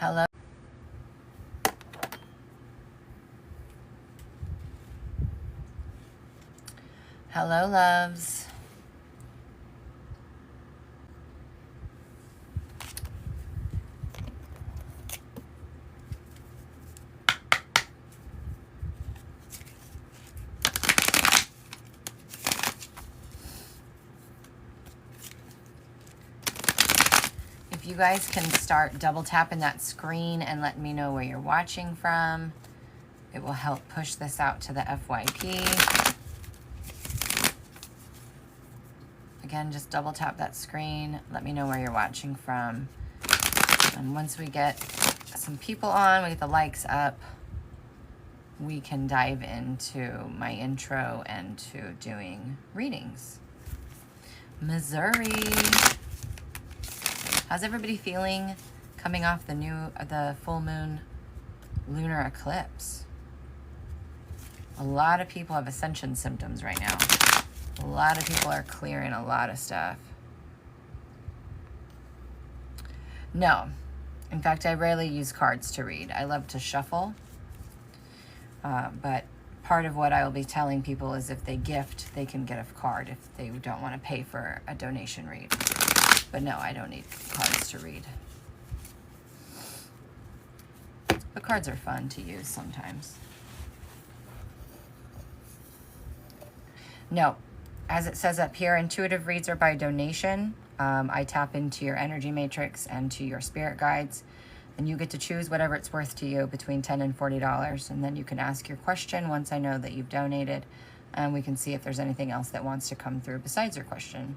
Hello. Hello, loves. If you guys can start double tapping that screen and let me know where you're watching from, it will help push this out to the FYP. Again, just double tap that screen. Let me know where you're watching from. And once we get some people on, we get the likes up, we can dive into my intro and to doing readings. Missouri. How's everybody feeling coming off the full moon lunar eclipse? A lot of people have ascension symptoms right now. A lot of people are clearing a lot of stuff. No. In fact, I rarely use cards to read. I love to shuffle. But part of what I will be telling people is if they gift, they can get a card if they don't want to pay for a donation read. But no, I don't need cards to read. But cards are fun to use sometimes. No. As it says up here, intuitive reads are by donation. I tap into your energy matrix and to your spirit guides, and you get to choose whatever it's worth to you between $10 and $40, and then you can ask your question once I know that you've donated, and we can see if there's anything else that wants to come through besides your question.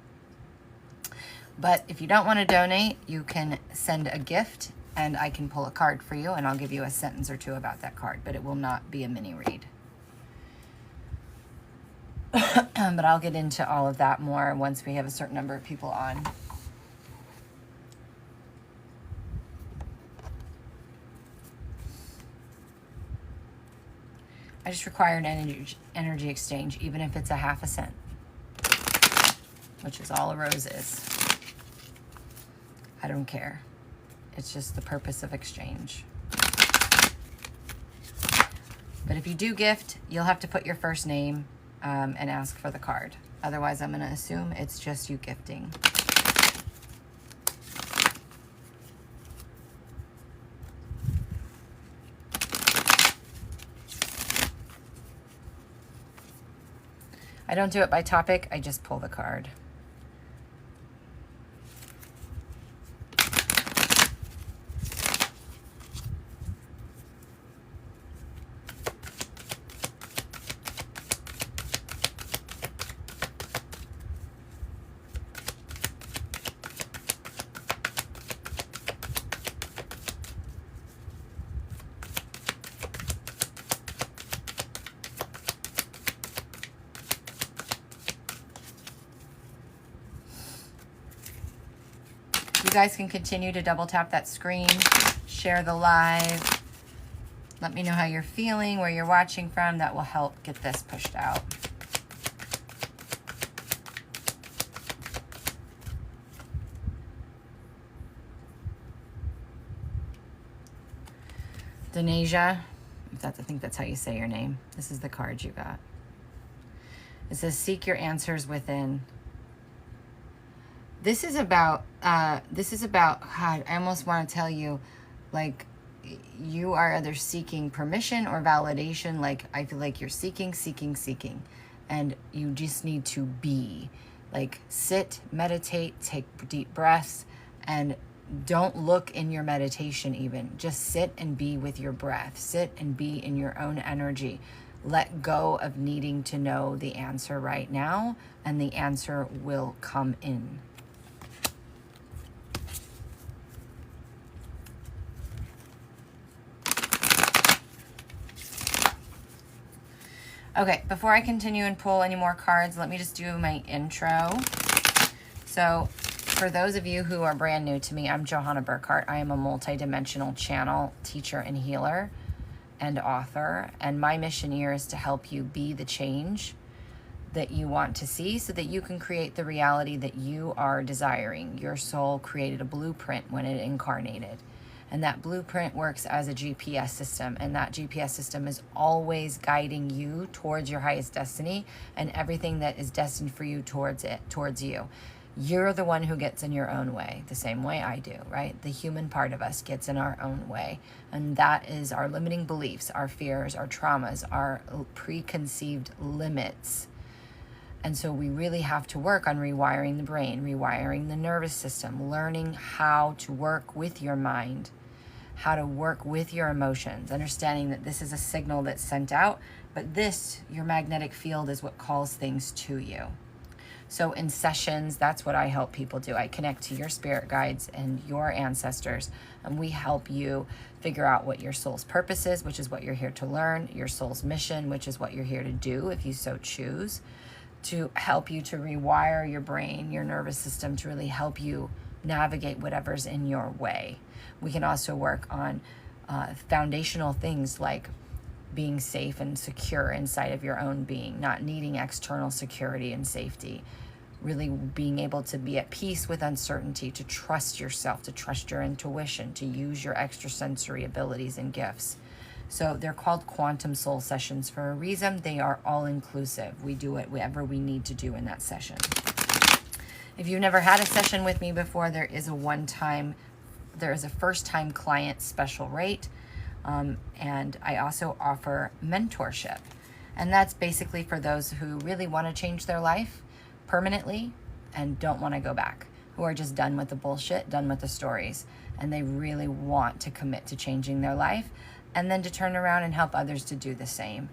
But if you don't want to donate, you can send a gift, and I can pull a card for you, and I'll give you a sentence or two about that card, but it will not be a mini read. But I'll get into all of that more once we have a certain number of people on. I just require an energy exchange, even if it's a half a cent, which is all a rose is. I don't care. It's just the purpose of exchange. But if you do gift, you'll have to put your first name and ask for the card. Otherwise, I'm going to assume it's just you gifting. I don't do it by topic. I just pull the card. You guys can continue to double tap that screen, share the live. Let me know how you're feeling, where you're watching from. That will help get this pushed out. Denasia, I think that's how you say your name. This is the card you got. It says, seek your answers within. This is about, God, I almost want to tell you, like, you are either seeking permission or validation. Like, I feel like you're seeking. And you just need to be. Like, sit, meditate, take deep breaths, and don't look in your meditation even. Just sit and be with your breath. Sit and be in your own energy. Let go of needing to know the answer right now, and the answer will come in. Okay, before I continue and pull any more cards, let me just do my intro. So, for those of you who are brand new to me, I'm Johanna Burkhardt. I am a multidimensional channel teacher and healer and author. And my mission here is to help you be the change that you want to see so that you can create the reality that you are desiring. Your soul created a blueprint when it incarnated. And that blueprint works as a GPS system. And that GPS system is always guiding you towards your highest destiny and everything that is destined for you towards you. You're the one who gets in your own way, the same way I do, right? The human part of us gets in our own way. And that is our limiting beliefs, our fears, our traumas, our preconceived limits. And so we really have to work on rewiring the brain, rewiring the nervous system, learning how to work with your mind, how to work with your emotions, understanding that this is a signal that's sent out, but this, your magnetic field, is what calls things to you. So in sessions, that's what I help people do. I connect to your spirit guides and your ancestors, and we help you figure out what your soul's purpose is, which is what you're here to learn, your soul's mission, which is what you're here to do if you so choose, to help you to rewire your brain, your nervous system, to really help you navigate whatever's in your way. We can also work on foundational things like being safe and secure inside of your own being, not needing external security and safety, really being able to be at peace with uncertainty, to trust yourself, to trust your intuition, to use your extrasensory abilities and gifts. So they're called quantum soul sessions for a reason. They are all inclusive. We do whatever we need to do in that session. If you've never had a session with me before, there is a first-time client special rate. And I also offer mentorship. And that's basically for those who really want to change their life permanently and don't want to go back, who are just done with the bullshit, done with the stories, and they really want to commit to changing their life and then to turn around and help others to do the same.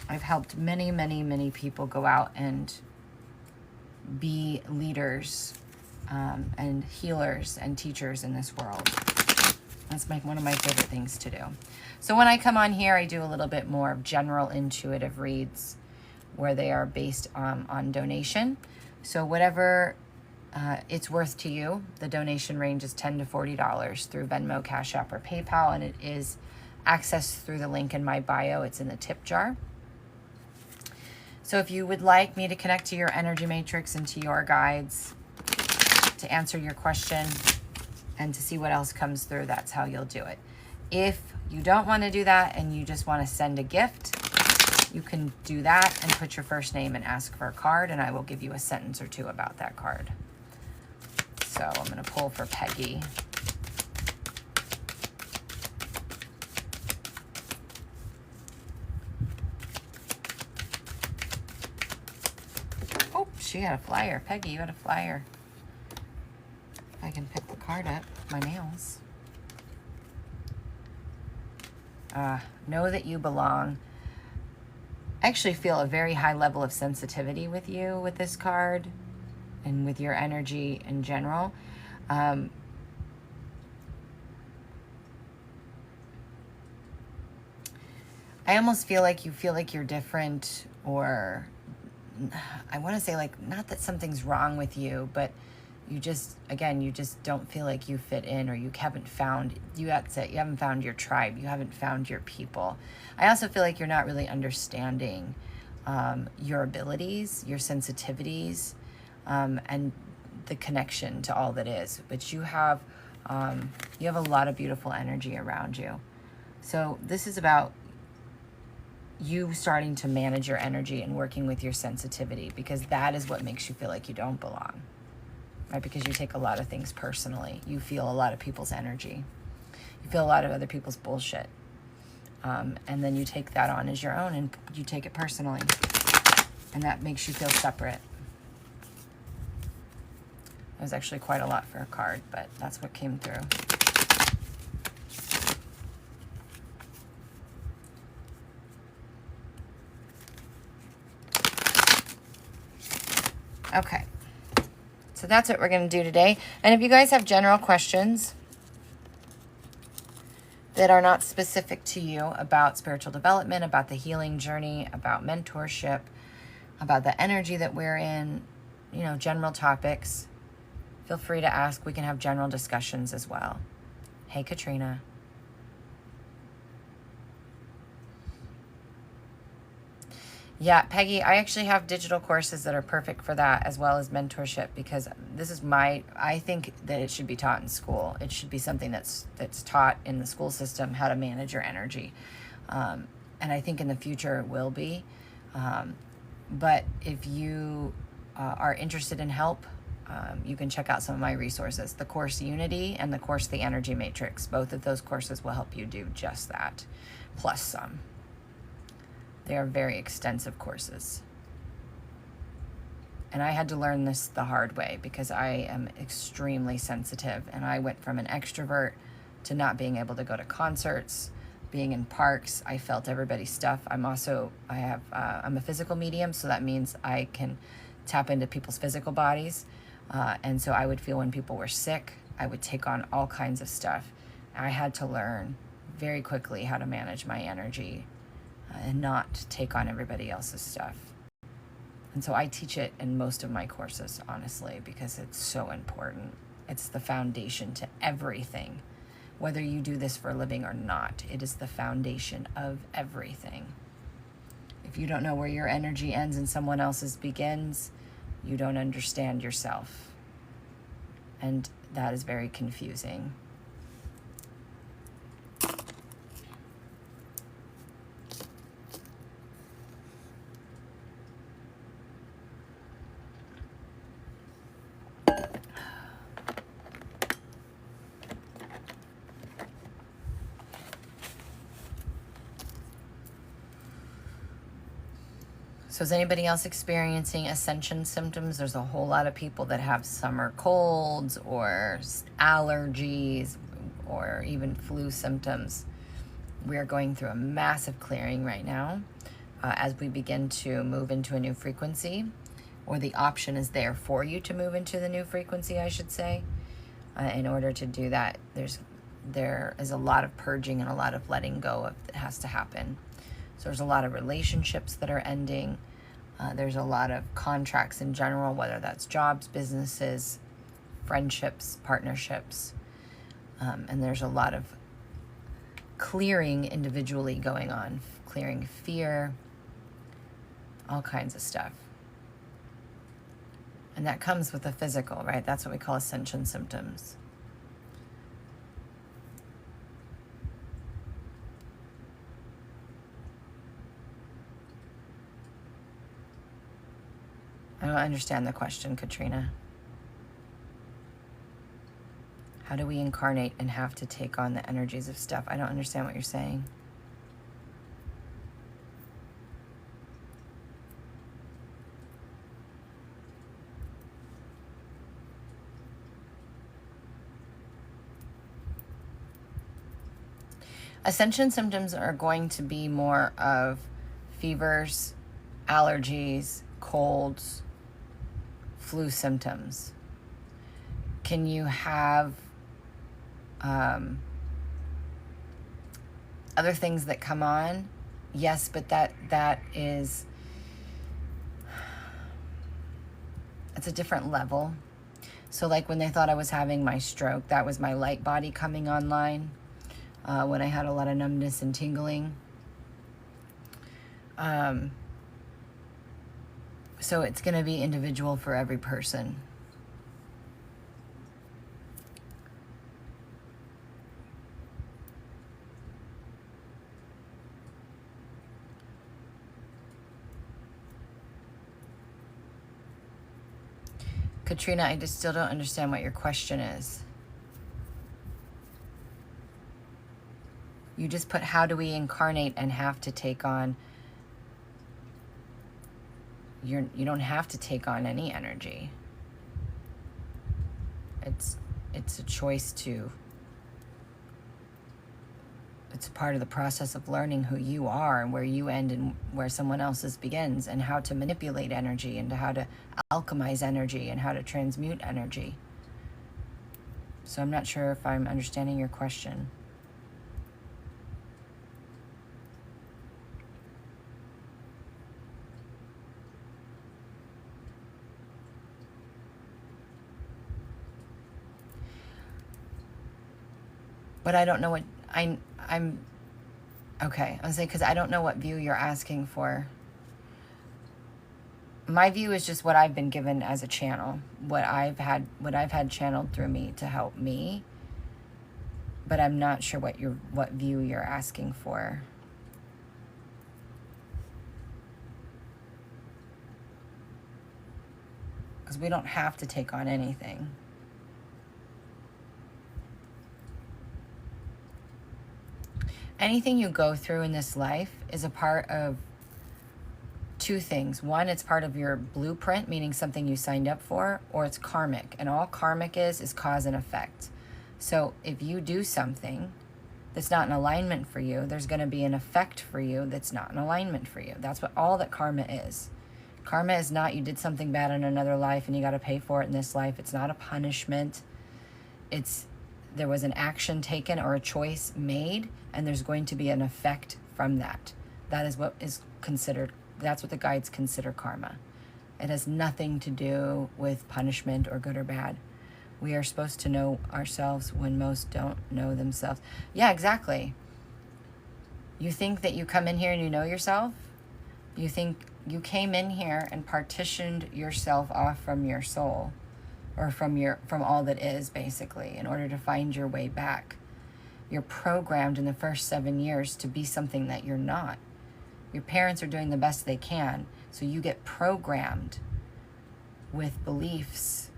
I've helped many, many, many people go out and be leaders and healers and teachers in this world. That's one of my favorite things to do. So when I come on here, I do a little bit more of general intuitive reads where they are based on donation. So whatever it's worth to you, the donation range is $10 to $40 through Venmo, Cash App, or PayPal, and it is accessed through the link in my bio. It's in the tip jar. So if you would like me to connect to your energy matrix and to your guides to answer your question and to see what else comes through, that's how you'll do it. If you don't want to do that and you just want to send a gift, you can do that and put your first name and ask for a card, and I will give you a sentence or two about that card. So I'm going to pull for Peggy. Oh, she had a flyer. Peggy, you had a flyer. If I can pick the card up with my nails. Know that you belong. I actually feel a very high level of sensitivity with you with this card and with your energy in general. I almost feel like you're different, or I want to say, like, not that something's wrong with you, but you just don't feel like you fit in, or you haven't found your tribe, you haven't found your people. I also feel like you're not really understanding your abilities, your sensitivities, and the connection to all that is. But you have a lot of beautiful energy around you. So this is about you starting to manage your energy and working with your sensitivity, because that is what makes you feel like you don't belong. Right? Because you take a lot of things personally. You feel a lot of people's energy. You feel a lot of other people's bullshit. And then you take that on as your own and you take it personally. And that makes you feel separate. It was actually quite a lot for a card, but that's what came through. Okay. So that's what we're going to do today. And if you guys have general questions that are not specific to you about spiritual development, about the healing journey, about mentorship, about the energy that we're in, general topics, feel free to ask. We can have general discussions as well. Hey, Katrina. Yeah, Peggy, I actually have digital courses that are perfect for that, as well as mentorship, because this is I think that it should be taught in school. It should be something that's taught in the school system, how to manage your energy. And I think in the future it will be. But if you are interested in help, you can check out some of my resources, the course Unity and the course The Energy Matrix. Both of those courses will help you do just that, plus some. They are very extensive courses. And I had to learn this the hard way because I am extremely sensitive, and I went from an extrovert to not being able to go to concerts, being in parks. I felt everybody's stuff. I'm a physical medium, so that means I can tap into people's physical bodies. And so I would feel when people were sick, I would take on all kinds of stuff. I had to learn very quickly how to manage my energy and not take on everybody else's stuff. And so I teach it in most of my courses, honestly, because it's so important. It's the foundation to everything. Whether you do this for a living or not, it is the foundation of everything. If you don't know where your energy ends and someone else's begins, you don't understand yourself. And that is very confusing. So is anybody else experiencing ascension symptoms? There's a whole lot of people that have summer colds or allergies or even flu symptoms. We are going through a massive clearing right now as we begin to move into a new frequency, or the option is there for you to move into the new frequency, I should say. In order to do that, there is a lot of purging and a lot of letting go that has to happen. So there's a lot of relationships that are ending. There's a lot of contracts in general, whether that's jobs, businesses, friendships, partnerships. And there's a lot of clearing individually going on, clearing fear, all kinds of stuff. And that comes with the physical, right? That's what we call ascension symptoms. I don't understand the question, Katrina. How do we incarnate and have to take on the energies of stuff? I don't understand what you're saying. Ascension symptoms are going to be more of fevers, allergies, colds, flu symptoms. Can you have other things that come on? Yes, but that is, it's a different level. So like when they thought I was having my stroke, that was my light body coming online. When I had a lot of numbness and tingling. So it's going to be individual for every person. Katrina, I just still don't understand what your question is. You just put, how do we incarnate and have to take on? You don't have to take on any energy. It's a choice to. It's a part of the process of learning who you are and where you end and where someone else's begins, and how to manipulate energy and how to alchemize energy and how to transmute energy. So I'm not sure if I'm understanding your question. But I don't know what I'm okay. I was saying, because I don't know what view you're asking for. my view is just what I've been given as a channel, what I've had channeled through me to help me. But I'm not sure what view you're asking for. Because we don't have to take on anything. Anything you go through in this life is a part of two things. One, it's part of your blueprint, meaning something you signed up for, or it's karmic. And all karmic is cause and effect. So if you do something that's not in alignment for you, there's going to be an effect for you that's not in alignment for you. That's what all that karma is. Karma is not you did something bad in another life and you got to pay for it in this life. It's not a punishment. It's there was an action taken or a choice made, and there's going to be an effect from that. That is what is considered, that's what the guides consider karma. It has nothing to do with punishment or good or bad. We are supposed to know ourselves when most don't know themselves. Yeah, exactly. You think that you come in here and you know yourself? You think you came in here and partitioned yourself off from your soul, or from all that is, basically, in order to find your way back. You're programmed in the first 7 years to be something that you're not. Your parents are doing the best they can, so you get programmed with beliefs,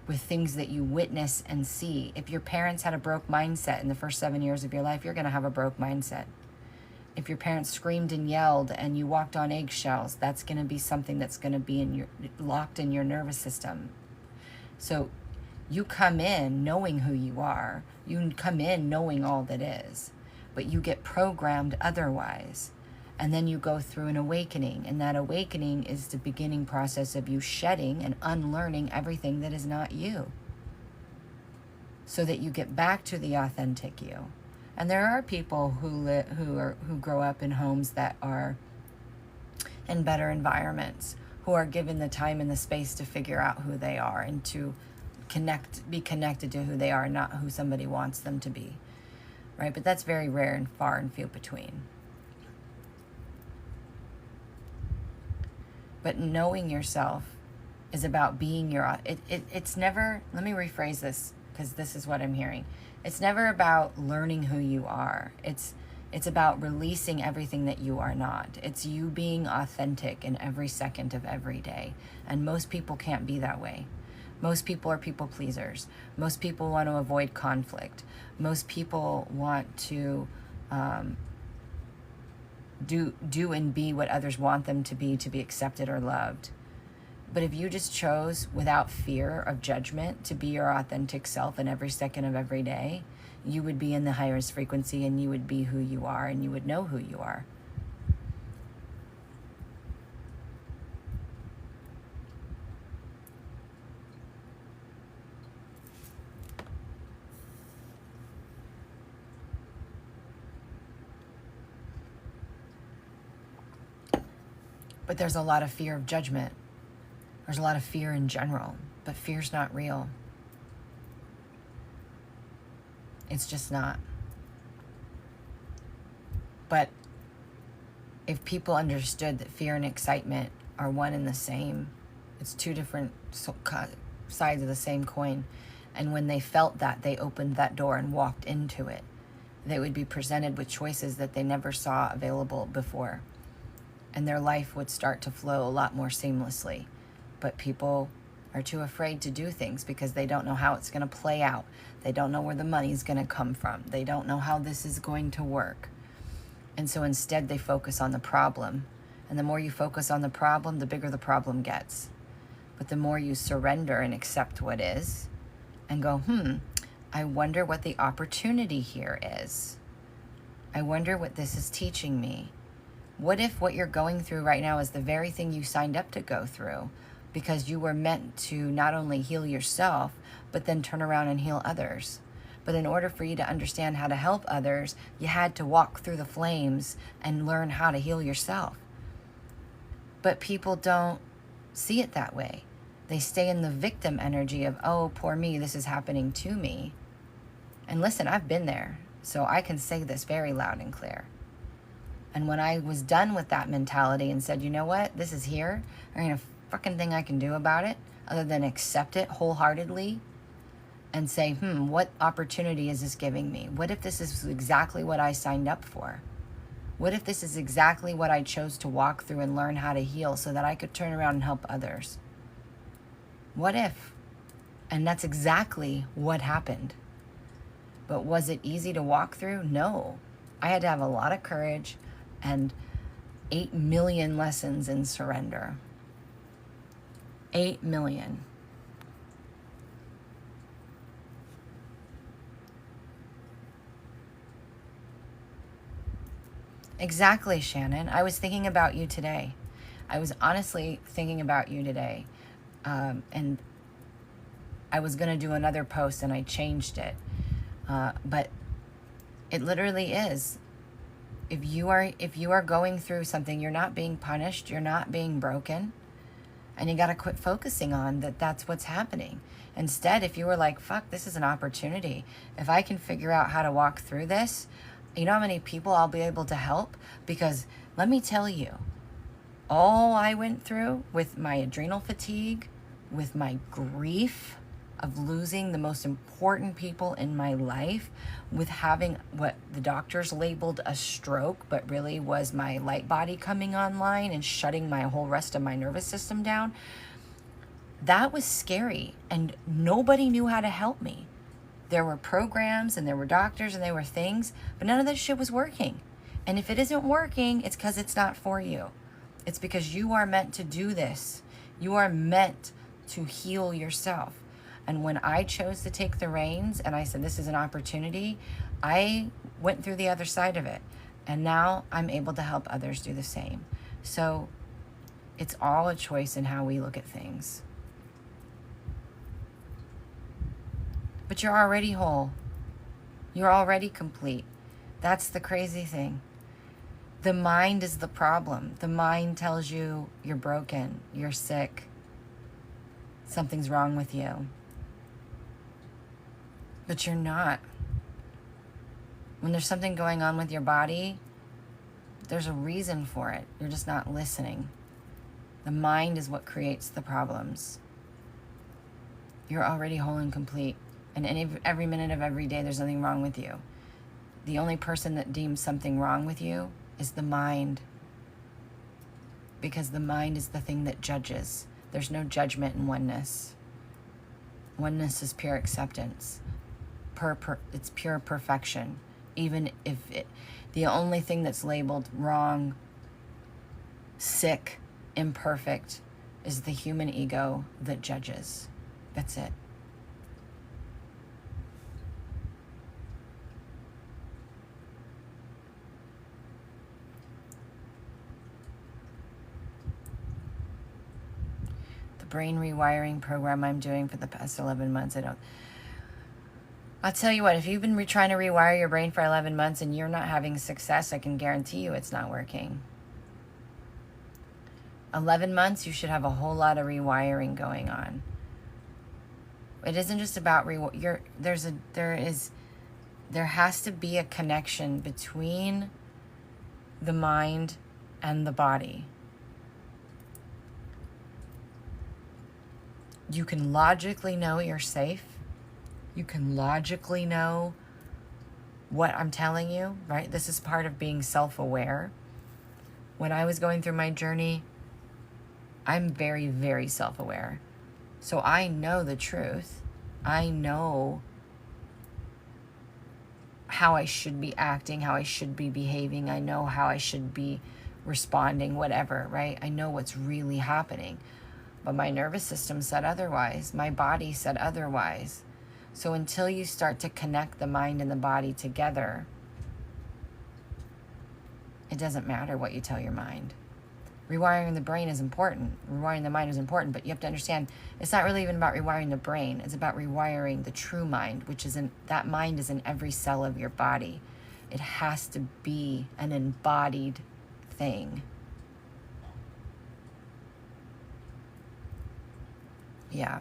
with things that you witness and see. If your parents had a broke mindset in the first 7 years of your life, you're going to have a broke mindset. If your parents screamed and yelled and you walked on eggshells, that's going to be something that's going to be locked in your nervous system. So you come in knowing who you are. You come in knowing all that is, but you get programmed otherwise. And then you go through an awakening, and that awakening is the beginning process of you shedding and unlearning everything that is not you, so that you get back to the authentic you. And there are people who grow up in homes that are in better environments, who are given the time and the space to figure out who they are and to be connected to who they are, not who somebody wants them to be, right? But that's very rare and far and few between. But knowing yourself is about being it's never, let me rephrase this, because this is what I'm hearing. It's never about learning who you are. It's about releasing everything that you are not. It's you being authentic in every second of every day. And most people can't be that way. Most people are people pleasers. Most people want to avoid conflict. Most people want to do and be what others want them to be accepted or loved. But if you just chose without fear of judgment to be your authentic self in every second of every day, you would be in the highest frequency, and you would be who you are, and you would know who you are. But there's a lot of fear of judgment. There's a lot of fear in general, but fear's not real. It's just not. But if people understood that fear and excitement are one and the same, it's two different sides of the same coin. And when they felt that, they opened that door and walked into it. They would be presented with choices that they never saw available before. And their life would start to flow a lot more seamlessly. But people are too afraid to do things because they don't know how it's going to play out. They don't know where the money's going to come from. They don't know how this is going to work. And so instead they focus on the problem. And the more you focus on the problem, the bigger the problem gets. But the more you surrender and accept what is and go, I wonder what the opportunity here is. I wonder what this is teaching me. What if what you're going through right now is the very thing you signed up to go through, because you were meant to not only heal yourself, but then turn around and heal others. But in order for you to understand how to help others, you had to walk through the flames and learn how to heal yourself. But people don't see it that way. They stay in the victim energy of, oh, poor me, this is happening to me. And listen, I've been there, so I can say this very loud and clear. And when I was done with that mentality and said, you know what, this is here, there ain't a fucking thing I can do about it other than accept it wholeheartedly and say, what opportunity is this giving me? What if this is exactly what I signed up for? What if this is exactly what I chose to walk through and learn how to heal so that I could turn around and help others? What if? And that's exactly what happened. But was it easy to walk through? No. I had to have a lot of courage and 8 million lessons in surrender. 8 million. Exactly, Shannon. I was thinking about you today. I was honestly thinking about you today. And I was going to do another post and I changed it. But it literally is. If you are going through something, you're not being punished, you're not being broken. And you got to quit focusing on that's what's happening. Instead, if you were like, fuck, this is an opportunity. If I can figure out how to walk through this, you know how many people I'll be able to help? Because let me tell you, all I went through with my adrenal fatigue, with my grief of losing the most important people in my life, with having what the doctors labeled a stroke, but really was my light body coming online and shutting my whole rest of my nervous system down. That was scary, and nobody knew how to help me. There were programs and there were doctors and there were things, but none of this shit was working. And if it isn't working, it's because it's not for you. It's because you are meant to do this. You are meant to heal yourself. And when I chose to take the reins and I said, this is an opportunity, I went through the other side of it. And now I'm able to help others do the same. So it's all a choice in how we look at things. But you're already whole. You're already complete. That's the crazy thing. The mind is the problem. The mind tells you you're broken, you're sick, something's wrong with you. But you're not. When there's something going on with your body, there's a reason for it. You're just not listening. The mind is what creates the problems. You're already whole and complete. And every minute of every day, there's nothing wrong with you. The only person that deems something wrong with you is the mind. Because the mind is the thing that judges. There's no judgment in oneness. Oneness is pure acceptance. It's pure perfection. Even if the only thing that's labeled wrong, sick, imperfect is the human ego that judges. That's it. The brain rewiring program I'm doing for the past 11 months, I'll tell you what, if you've been trying to rewire your brain for 11 months and you're not having success, I can guarantee you it's not working. 11 months, you should have a whole lot of rewiring going on. It isn't just about there has to be a connection between the mind and the body. You can logically know you're safe. You can logically know what I'm telling you, right? This is part of being self-aware. When I was going through my journey, I'm very, very self-aware. So I know the truth. I know how I should be acting, how I should be behaving. I know how I should be responding, whatever, right? I know what's really happening. But my nervous system said otherwise. My body said otherwise. So until you start to connect the mind and the body together, it doesn't matter what you tell your mind. Rewiring the brain is important. Rewiring the mind is important, but you have to understand it's not really even about rewiring the brain. It's about rewiring the true mind, which is that mind is in every cell of your body. It has to be an embodied thing. Yeah.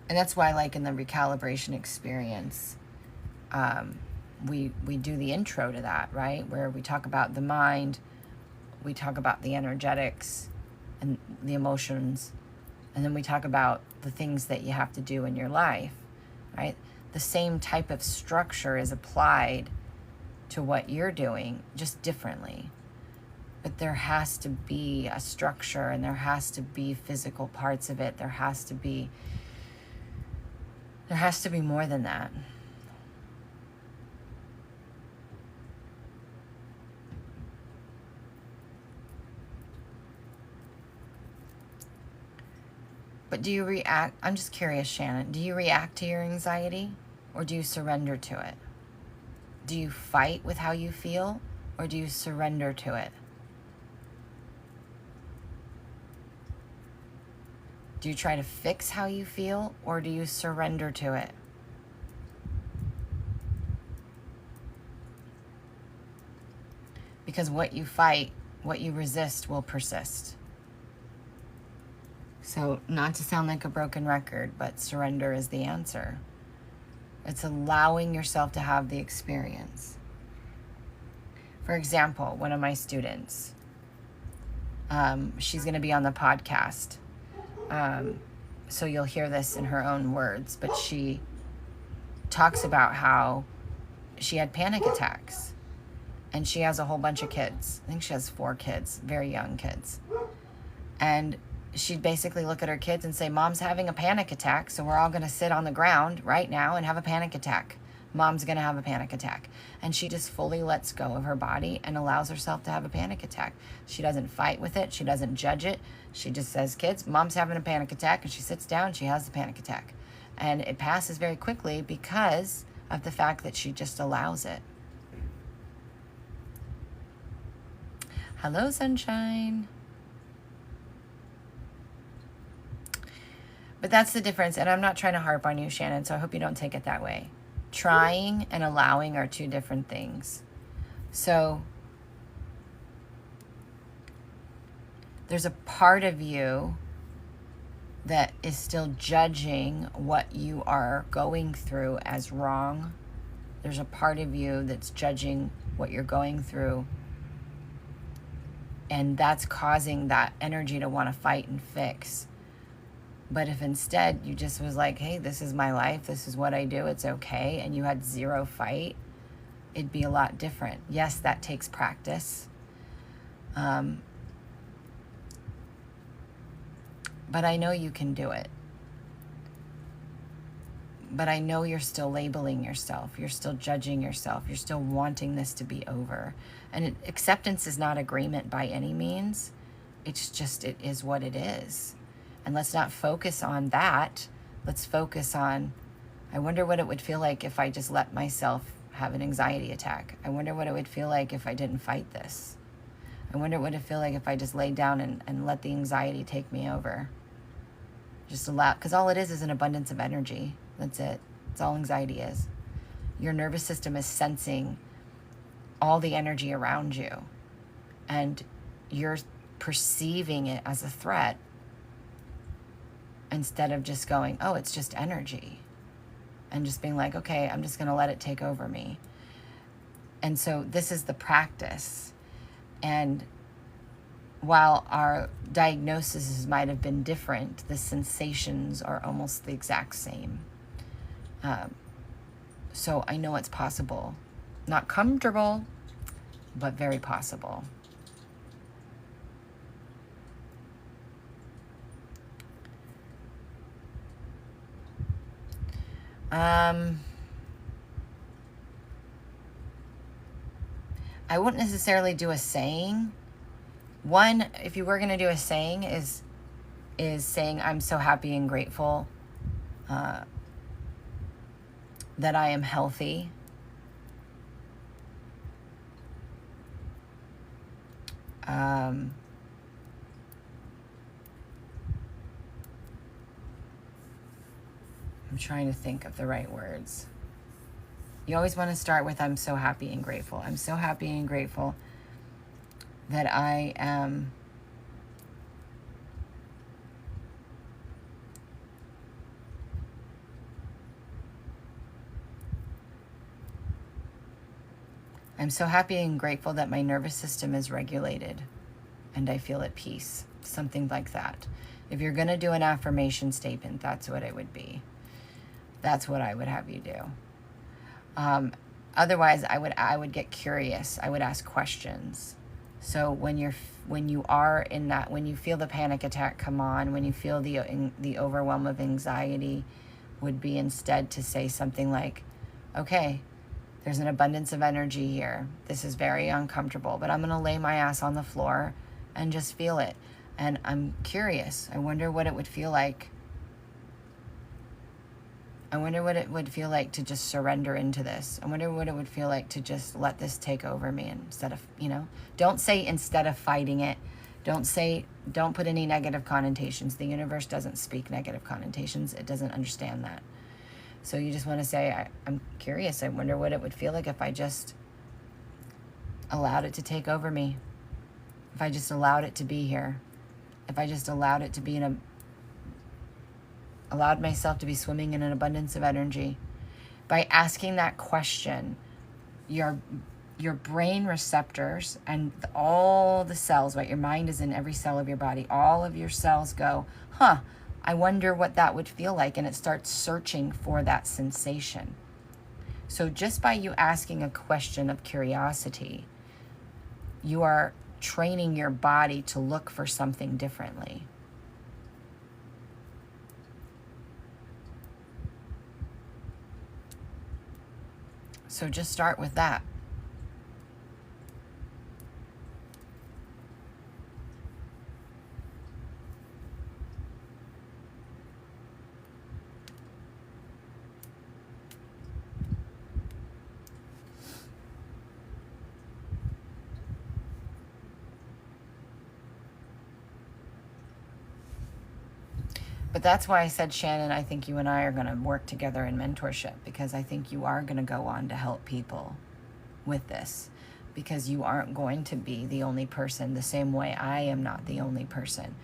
And that's why, like in the recalibration experience, we do the intro to that, right? Where we talk about the mind, we talk about the energetics and the emotions, and then we talk about the things that you have to do in your life, right? The same type of structure is applied to what you're doing, just differently. But there has to be a structure, and there has to be physical parts of it. There has to be more than that. But do you react? I'm just curious, Shannon. Do you react to your anxiety, or do you surrender to it? Do you fight with how you feel, or do you surrender to it? Do you try to fix how you feel, or do you surrender to it? Because what you fight, what you resist will persist. So, not to sound like a broken record, but surrender is the answer. It's allowing yourself to have the experience. For example, one of my students, she's going to be on the podcast. So you'll hear this in her own words, but she talks about how she had panic attacks, and she has a whole bunch of kids. I think she has 4 kids, very young kids. And she'd basically look at her kids and say, Mom's having a panic attack, so we're all going to sit on the ground right now and have a panic attack. Mom's going to have a panic attack. And she just fully lets go of her body and allows herself to have a panic attack. She doesn't fight with it. She doesn't judge it. She just says, kids, Mom's having a panic attack, and she sits down, she has the panic attack. And it passes very quickly because of the fact that she just allows it. Hello, sunshine. But that's the difference, and I'm not trying to harp on you, Shannon, so I hope you don't take it that way. Trying and allowing are 2 different things. So there's a part of you that is still judging what you are going through as wrong. There's a part of you that's judging what you're going through, and that's causing that energy to want to fight and fix. But if instead you just was like, hey, this is my life, this is what I do, it's okay, and you had 0 fight, it'd be a lot different. Yes, that takes practice. But I know you can do it. But I know you're still labeling yourself. You're still judging yourself. You're still wanting this to be over. And acceptance is not agreement by any means. It's just, it is what it is. And let's not focus on that. Let's focus on, I wonder what it would feel like if I just let myself have an anxiety attack. I wonder what it would feel like if I didn't fight this. I wonder what it would feel like if I just laid down and let the anxiety take me over. Just allow, because all it is an abundance of energy. That's it. That's all anxiety is. Your nervous system is sensing all the energy around you, and you're perceiving it as a threat instead of just going, oh, it's just energy, and just being like, okay, I'm just going to let it take over me. And so this is the practice. And while our diagnoses might have been different, the sensations are almost the exact same. So I know it's possible. Not comfortable, but very possible. I wouldn't necessarily do a saying. One, if you were going to do a saying, is saying, I'm so happy and grateful that I am healthy. I'm trying to think of the right words. You always want to start with, I'm so happy and grateful. I'm so happy and grateful that I am I'm so happy and grateful that my nervous system is regulated and I feel at peace. Something like that. If you're going to do an affirmation statement, that's what it would be. That's what I would have you do. Otherwise, I would get curious. I would ask questions. So when you are in that, when you feel the panic attack come on, when you feel the overwhelm of anxiety, would be instead to say something like, okay, there's an abundance of energy here. This is very uncomfortable, but I'm going to lay my ass on the floor and just feel it. And I'm curious. I wonder what it would feel like. I wonder what it would feel like to just surrender into this. I wonder what it would feel like to just let this take over me instead of, don't say instead of fighting it. Don't put any negative connotations. The universe doesn't speak negative connotations. It doesn't understand that. So you just want to say, I'm curious. I wonder what it would feel like if I just allowed it to take over me. If I just allowed it to be here. If I just allowed it to be allowed myself to be swimming in an abundance of energy. By asking that question, your brain receptors and all the cells, right? Your mind is in every cell of your body. All of your cells go, I wonder what that would feel like. And it starts searching for that sensation. So just by you asking a question of curiosity, you are training your body to look for something differently. So just start with that. But that's why I said, Shannon, I think you and I are going to work together in mentorship, because I think you are going to go on to help people with this, because you aren't going to be the only person, the same way I am not the only person.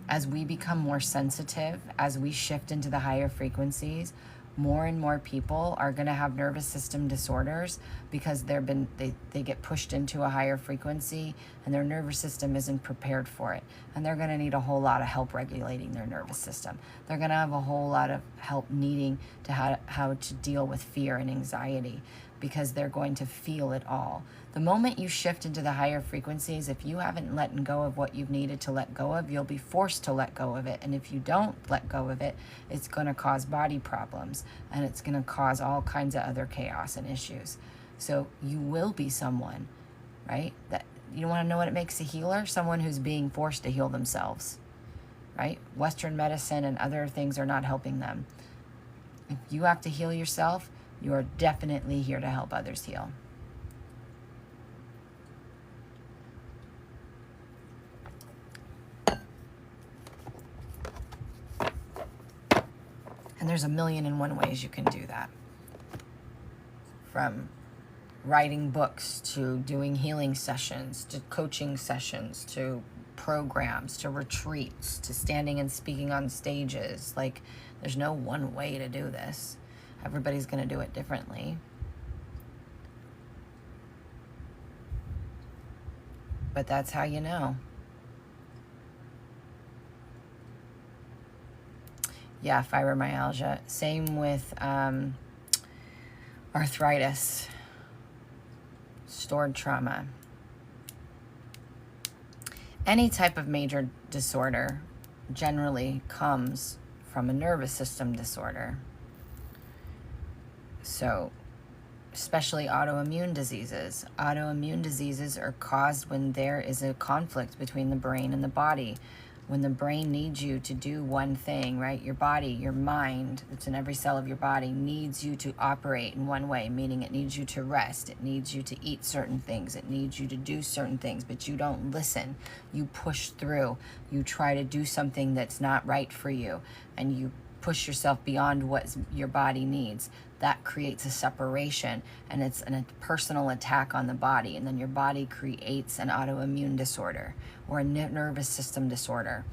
As we become more sensitive, as we shift into the higher frequencies, more and more people are going to have nervous system disorders because they get pushed into a higher frequency and their nervous system isn't prepared for it. And they're going to need a whole lot of help regulating their nervous system. They're going to have a whole lot of help needing to how to deal with fear and anxiety, because they're going to feel it all. The moment you shift into the higher frequencies, if you haven't let go of what you've needed to let go of, you'll be forced to let go of it. And if you don't let go of it, it's going to cause body problems, and it's going to cause all kinds of other chaos and issues. So you will be someone, right? That you want to know what it makes a healer? Someone who's being forced to heal themselves, right? Western medicine and other things are not helping them. If you have to heal yourself, you are definitely here to help others heal. And there's 1,000,001 ways you can do that. From writing books, to doing healing sessions, to coaching sessions, to programs, to retreats, to standing and speaking on stages. Like, there's no one way to do this. Everybody's going to do it differently. But that's how you know. Yeah, fibromyalgia. Same with arthritis, stored trauma. Any type of major disorder generally comes from a nervous system disorder. So, especially autoimmune diseases. Autoimmune diseases are caused when there is a conflict between the brain and the body. When the brain needs you to do one thing, right? Your body, your mind, that's in every cell of your body, needs you to operate in one way, meaning it needs you to rest. It needs you to eat certain things. It needs you to do certain things, but you don't listen. You push through. You try to do something that's not right for you, and you push yourself beyond what your body needs. That creates a separation, and it's a personal attack on the body, and then your body creates an autoimmune disorder or a nervous system disorder,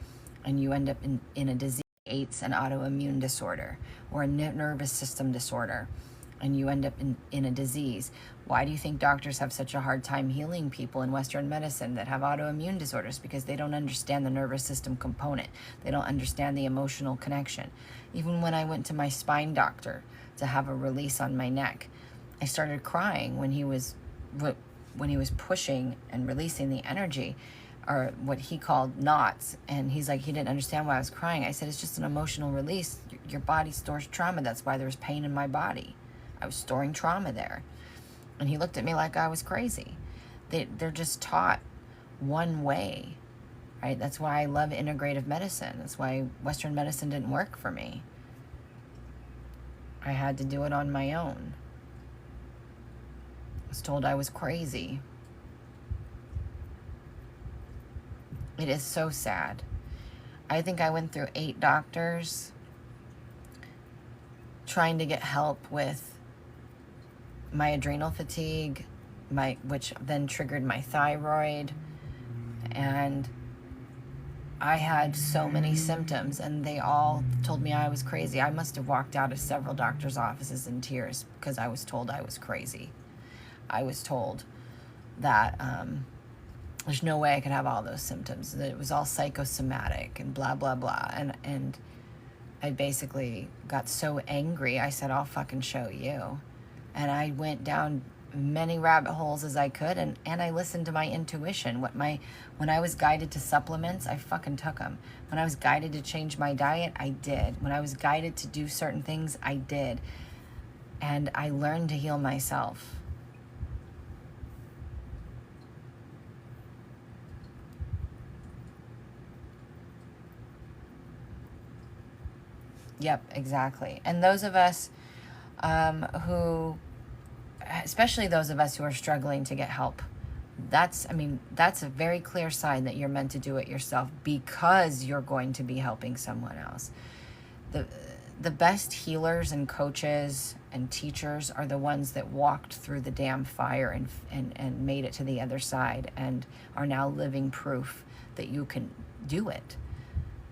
and you end up in a disease that creates an autoimmune disorder or a nervous system disorder, and you end up in a disease. Why do you think doctors have such a hard time healing people in Western medicine that have autoimmune disorders? Because they don't understand the nervous system component. They don't understand the emotional connection. Even when I went to my spine doctor to have a release on my neck, I started crying when he was pushing and releasing the energy, or what he called knots. And he's like, he didn't understand why I was crying. I said, it's just an emotional release. Your body stores trauma. That's why there was pain in my body. I was storing trauma there. And he looked at me like I was crazy. They're just taught one way, right? That's why I love integrative medicine. That's why Western medicine didn't work for me. I had to do it on my own. I was told I was crazy. It is so sad. I think I went through 8 doctors trying to get help with my adrenal fatigue, which then triggered my thyroid. And I had so many symptoms, and they all told me I was crazy. I must have walked out of several doctors' offices in tears because I was told I was crazy. I was told that there's no way I could have all those symptoms, that it was all psychosomatic and blah, blah, blah. And I basically got so angry, I said, I'll fucking show you. And I went down many rabbit holes as I could, and I listened to my intuition. When I was guided to supplements, I fucking took them. When I was guided to change my diet, I did. When I was guided to do certain things, I did. And I learned to heal myself. Yep, exactly. And those of us who, especially those of us who are struggling to get help, that's a very clear sign that you're meant to do it yourself, because you're going to be helping someone else. The best healers and coaches and teachers are the ones that walked through the damn fire and made it to the other side and are now living proof that you can do it.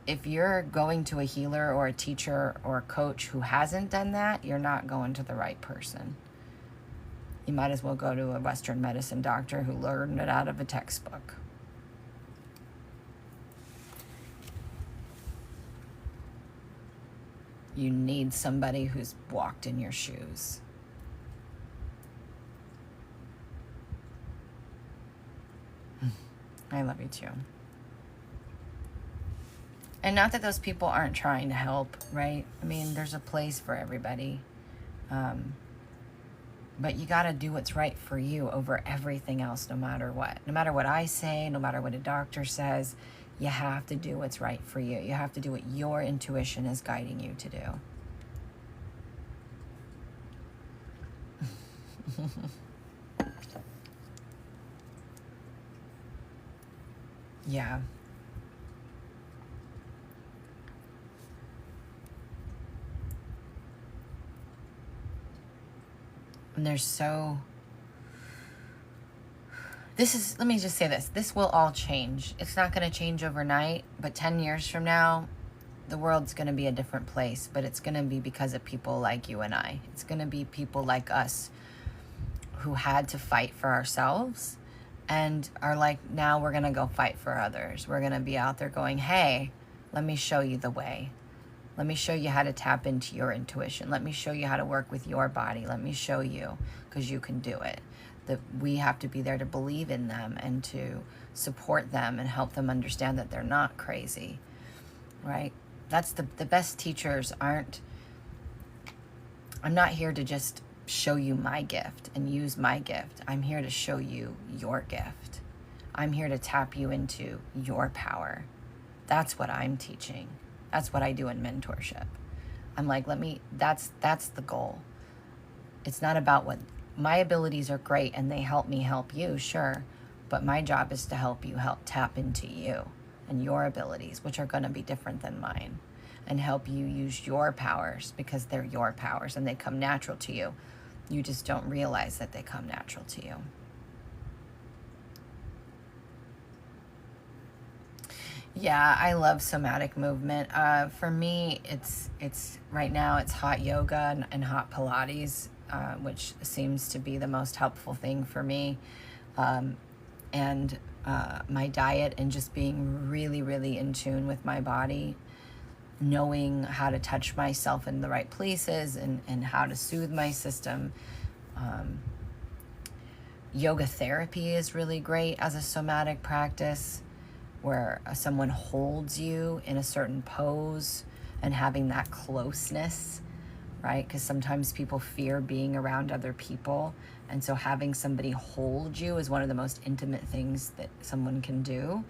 If you're going to a healer or a teacher or a coach who hasn't done that, you're not going to the right person. You might as well go to a Western medicine doctor who learned it out of a textbook. You need somebody who's walked in your shoes. I love you too. And not that those people aren't trying to help, right? I mean, there's a place for everybody. But you got to do what's right for you over everything else, no matter what. No matter what I say, no matter what a doctor says, you have to do what's right for you. You have to do what your intuition is guiding you to do. Yeah. And let me just say this will all change. It's not going to change overnight, but 10 years from now, the world's going to be a different place, but it's going to be because of people like you and I. It's going to be people like us who had to fight for ourselves and are like, now we're going to go fight for others. We're going to be out there going, hey, let me show you the way. Let me show you how to tap into your intuition. Let me show you how to work with your body. Let me show you, because you can do it. That we have to be there to believe in them and to support them and help them understand that they're not crazy, right? That's the best teachers aren't. I'm not here to just show you my gift and use my gift. I'm here to show you your gift. I'm here to tap you into your power. That's what I'm teaching. That's what I do in mentorship. I'm like, that's the goal. It's not about what my abilities are great and they help me help you, sure. But my job is to help you tap into you and your abilities, which are going to be different than mine, and help you use your powers because they're your powers and they come natural to you. You just don't realize that they come natural to you. Yeah, I love somatic movement. For me, it's right now it's hot yoga and hot Pilates. which seems to be the most helpful thing for me. And my diet, and just being really, really in tune with my body, knowing how to touch myself in the right places, and how to soothe my system. Yoga therapy is really great as a somatic practice, where someone holds you in a certain pose and having that closeness, right? Because sometimes people fear being around other people. And so having somebody hold you is one of the most intimate things that someone can do.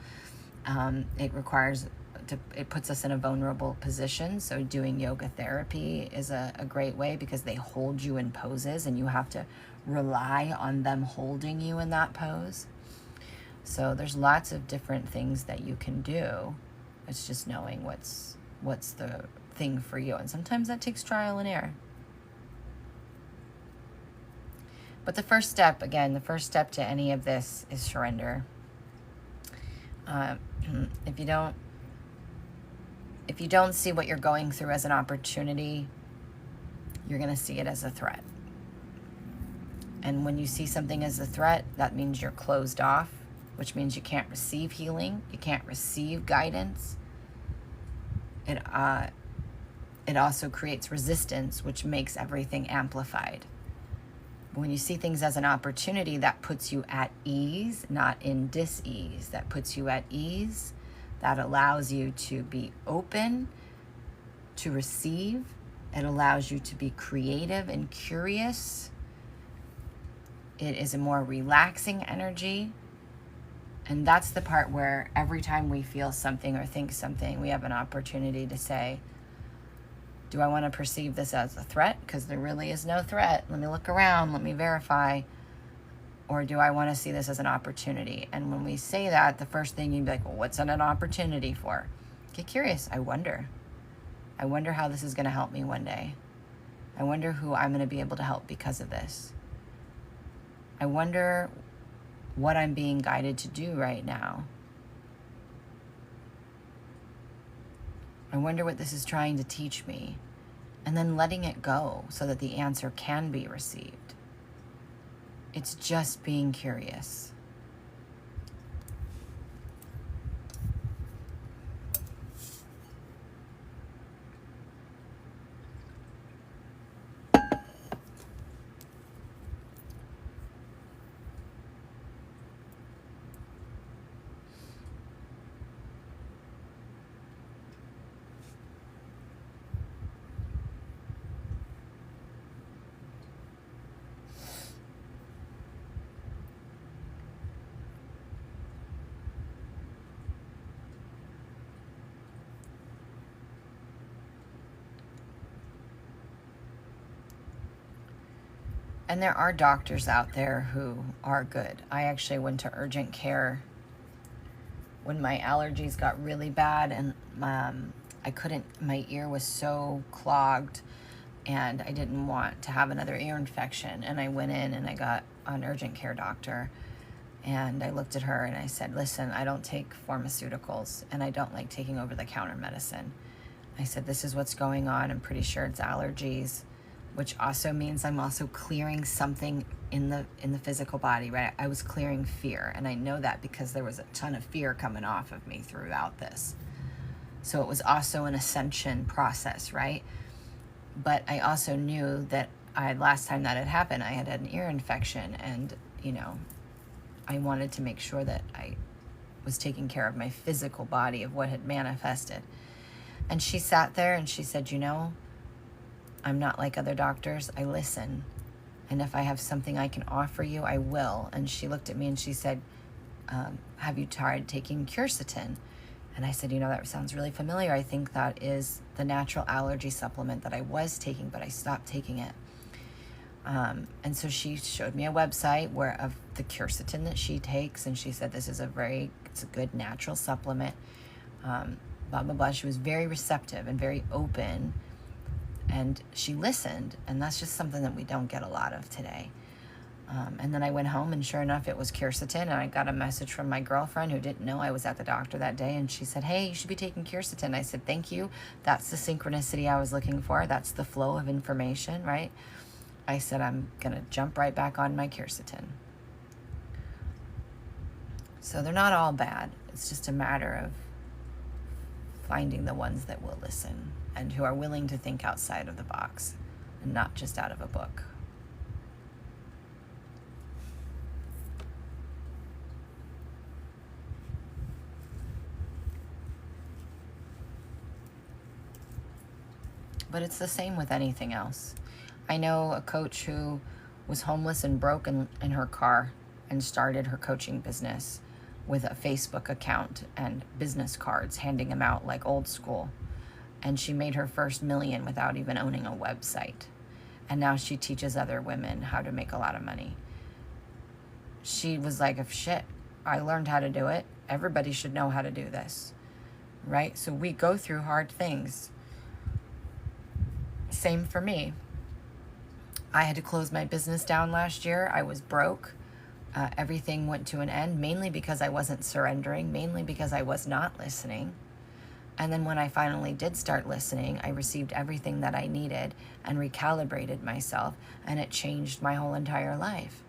It puts us in a vulnerable position. So doing yoga therapy is a great way, because they hold you in poses and you have to rely on them holding you in that pose. So there's lots of different things that you can do. It's just knowing what's the thing for you. And sometimes that takes trial and error. But the first step to any of this is surrender. If you don't see what you're going through as an opportunity, you're going to see it as a threat. And when you see something as a threat, that means you're closed off, which means you can't receive healing, you can't receive guidance. It also creates resistance, which makes everything amplified. When you see things as an opportunity, that puts you at ease, not in dis-ease. That puts you at ease. That allows you to be open to receive. It allows you to be creative and curious. It is a more relaxing energy. And that's the part where every time we feel something or think something, we have an opportunity to say, do I want to perceive this as a threat? Because there really is no threat. Let me look around. Let me verify. Or do I want to see this as an opportunity? And when we say that, the first thing you'd be like, well, what's it an opportunity for? Get curious. I wonder how this is going to help me one day. I wonder who I'm going to be able to help because of this. I wonder what I'm being guided to do right now. I wonder what this is trying to teach me. And then letting it go so that the answer can be received. It's just being curious. And there are doctors out there who are good. I actually went to urgent care when my allergies got really bad, and my ear was so clogged, and I didn't want to have another ear infection. And I went in and I got an urgent care doctor, and I looked at her and I said, listen, I don't take pharmaceuticals, and I don't like taking over-the-counter medicine. I said, this is what's going on. I'm pretty sure it's allergies, which also means I'm also clearing something in the physical body, right? I was clearing fear, and I know that because there was a ton of fear coming off of me throughout this. So it was also an ascension process, right? But I also knew that last time that had happened, I had an ear infection, and, I wanted to make sure that I was taking care of my physical body, of what had manifested. And she sat there and she said, I'm not like other doctors. I listen. And if I have something I can offer you, I will. And she looked at me and she said, have you tried taking quercetin? And I said, that sounds really familiar. I think that is the natural allergy supplement that I was taking, but I stopped taking it. And so she showed me a website of the quercetin that she takes. And she said, this is it's a good natural supplement. Blah, blah, blah. She was very receptive and very open. And she listened, and that's just something that we don't get a lot of today. And then I went home, and sure enough, it was quercetin, and I got a message from my girlfriend who didn't know I was at the doctor that day, and she said, hey, you should be taking quercetin. I said, thank you. That's the synchronicity I was looking for. That's the flow of information, right? I said, I'm going to jump right back on my quercetin. So they're not all bad. It's just a matter of finding the ones that will listen and who are willing to think outside of the box and not just out of a book. But it's the same with anything else. I know a coach who was homeless and broke in her car and started her coaching business with a Facebook account and business cards, handing them out like old school. And she made her first $1 million without even owning a website. And now she teaches other women how to make a lot of money. She was like, if shit, I learned how to do it. Everybody should know how to do this, right? So we go through hard things. Same for me. I had to close my business down last year. I was broke. Everything went to an end, mainly because I wasn't surrendering, mainly because I was not listening. And then when I finally did start listening, I received everything that I needed and recalibrated myself, and it changed my whole entire life.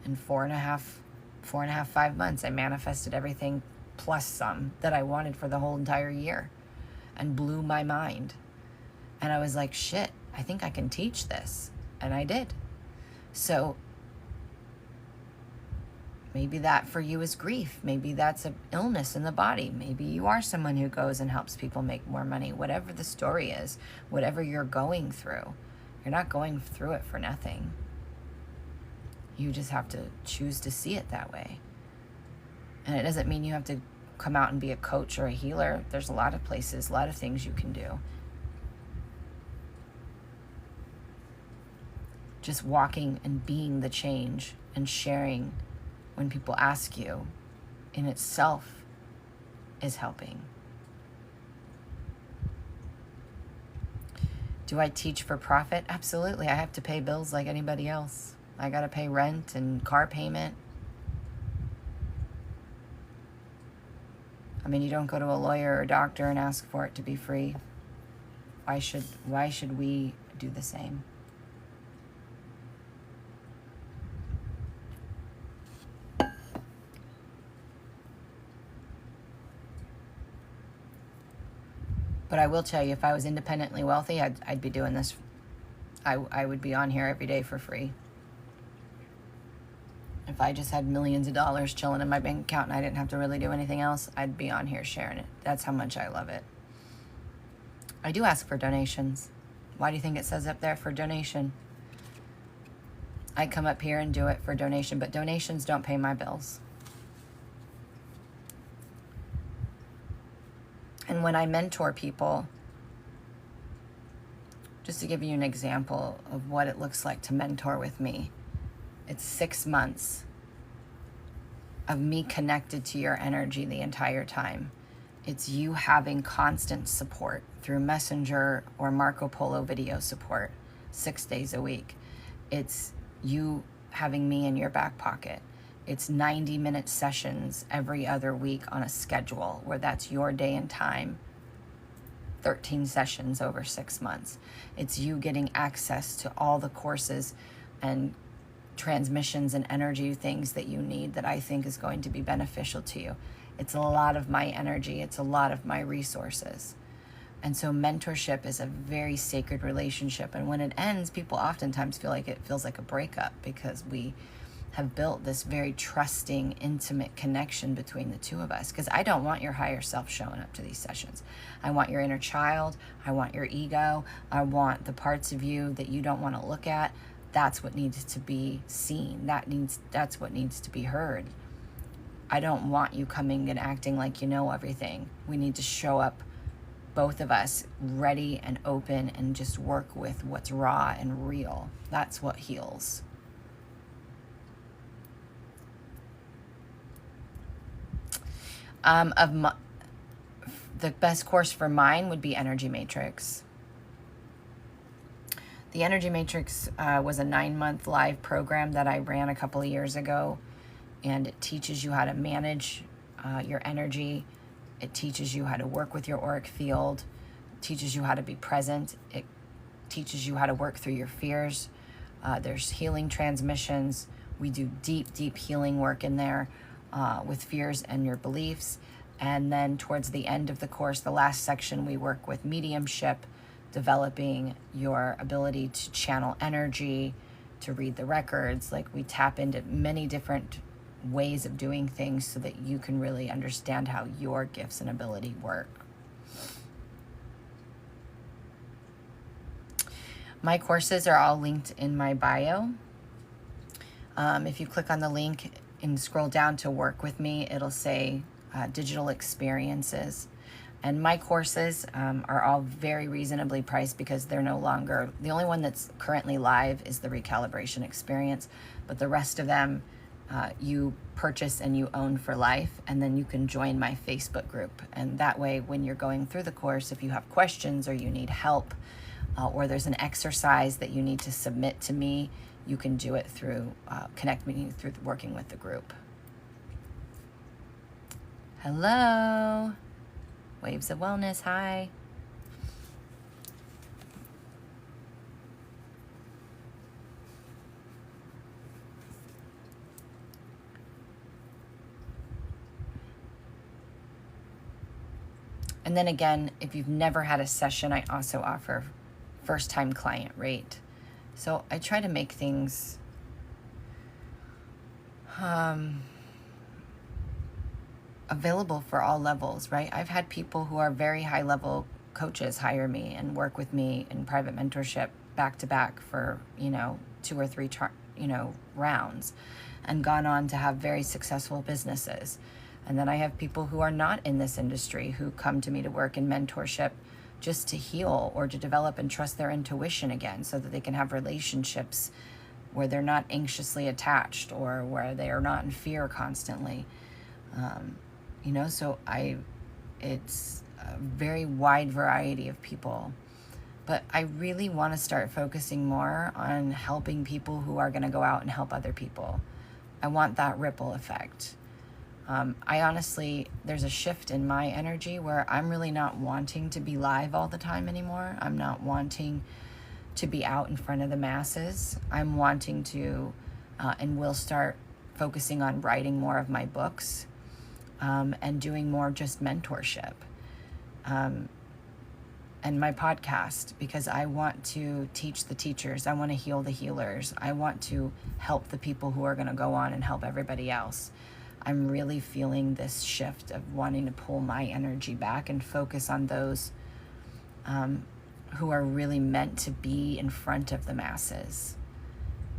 In 5 months, I manifested everything plus some that I wanted for the whole entire year and blew my mind. And I was like, shit, I think I can teach this. And I did. So maybe that for you is grief. Maybe that's an illness in the body. Maybe you are someone who goes and helps people make more money. Whatever the story is, whatever you're going through, you're not going through it for nothing. You just have to choose to see it that way. And it doesn't mean you have to come out and be a coach or a healer. There's a lot of places, a lot of things you can do. Just walking and being the change and sharing when people ask you in itself is helping. Do I teach for profit? Absolutely. I have to pay bills like anybody else. I got to pay rent and car payment. I mean, you don't go to a lawyer or a doctor and ask for it to be free. Why should we do the same? But I will tell you, if I was independently wealthy, I'd be doing this. I would be on here every day for free. If I just had millions of dollars chilling in my bank account and I didn't have to really do anything else, I'd be on here sharing it. That's how much I love it. I do ask for donations. Why do you think it says up there for donation? I come up here and do it for donation, but donations don't pay my bills. And when I mentor people, just to give you an example of what it looks like to mentor with me, it's 6 months of me connected to your energy the entire time. It's you having constant support through Messenger or Marco Polo video support 6 days a week. It's you having me in your back pocket. It's 90-minute sessions every other week on a schedule where that's your day and time. 13 sessions over 6 months. It's you getting access to all the courses and transmissions and energy things that you need that I think is going to be beneficial to you. It's a lot of my energy. It's a lot of my resources. And so mentorship is a very sacred relationship. And when it ends, people oftentimes feel like it feels like a breakup because we have built this very trusting, intimate connection between the two of us. Because I don't want your higher self showing up to these sessions. I want your inner child. I want your ego. I want the parts of you that you don't want to look at. That's what needs to be seen. That's what needs to be heard. I don't want you coming and acting like you know everything. We need to show up, both of us, ready and open and just work with what's raw and real. That's what heals. The best course for mine would be Energy Matrix. The Energy Matrix was a 9-month live program that I ran a couple of years ago, and it teaches you how to manage your energy. It teaches you how to work with your auric field. It teaches you how to be present. It teaches you how to work through your fears. There's healing transmissions. We do deep, deep healing work in there with fears and your beliefs. And then towards the end of the course, the last section, we work with mediumship, developing your ability to channel energy, to read the records. Like, we tap into many different ways of doing things so that you can really understand how your gifts and ability work. My courses are all linked in my bio. If you click on the link and scroll down to work with me, it'll say digital experiences. And my courses are all very reasonably priced because they're no longer, the only one that's currently live is the recalibration experience, but the rest of them you purchase and you own for life, and then you can join my Facebook group. And that way, when you're going through the course, if you have questions or you need help, or there's an exercise that you need to submit to me, you can do it through, connect me through working with the group. Hello. Waves of Wellness, hi. And then again, if you've never had a session, I also offer first-time client rate. So I try to make things available for all levels, right? I've had people who are very high-level coaches hire me and work with me in private mentorship back to back for, 2 or 3, rounds, and gone on to have very successful businesses. And then I have people who are not in this industry who come to me to work in mentorship just to heal or to develop and trust their intuition again so that they can have relationships where they're not anxiously attached or where they are not in fear constantly. So it's a very wide variety of people. But I really want to start focusing more on helping people who are going to go out and help other people. I want that ripple effect. I honestly, there's a shift in my energy where I'm really not wanting to be live all the time anymore. I'm not wanting to be out in front of the masses. I'm wanting to, and will start focusing on writing more of my books, and doing more just mentorship, and my podcast, because I want to teach the teachers. I want to heal the healers. I want to help the people who are going to go on and help everybody else. I'm really feeling this shift of wanting to pull my energy back and focus on those who are really meant to be in front of the masses.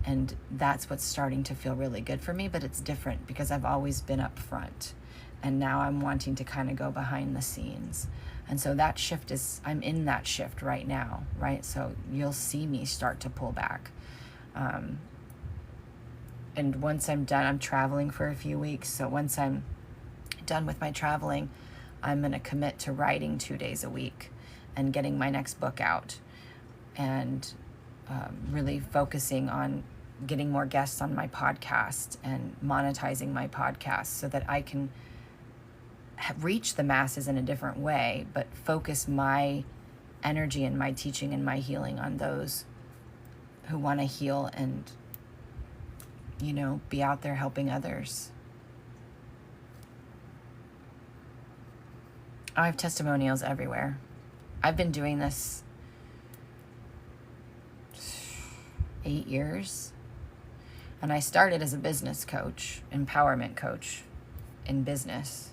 And that's what's starting to feel really good for me, but it's different because I've always been up front. And now I'm wanting to kind of go behind the scenes. And so that shift I'm in that shift right now, right? So you'll see me start to pull back. And once I'm done, I'm traveling for a few weeks. So once I'm done with my traveling, I'm going to commit to writing 2 days a week and getting my next book out, and really focusing on getting more guests on my podcast and monetizing my podcast so that I can reach the masses in a different way, but focus my energy and my teaching and my healing on those who want to heal and, be out there helping others. I have testimonials everywhere. I've been doing this 8 years, and I started as a business coach, empowerment coach in business,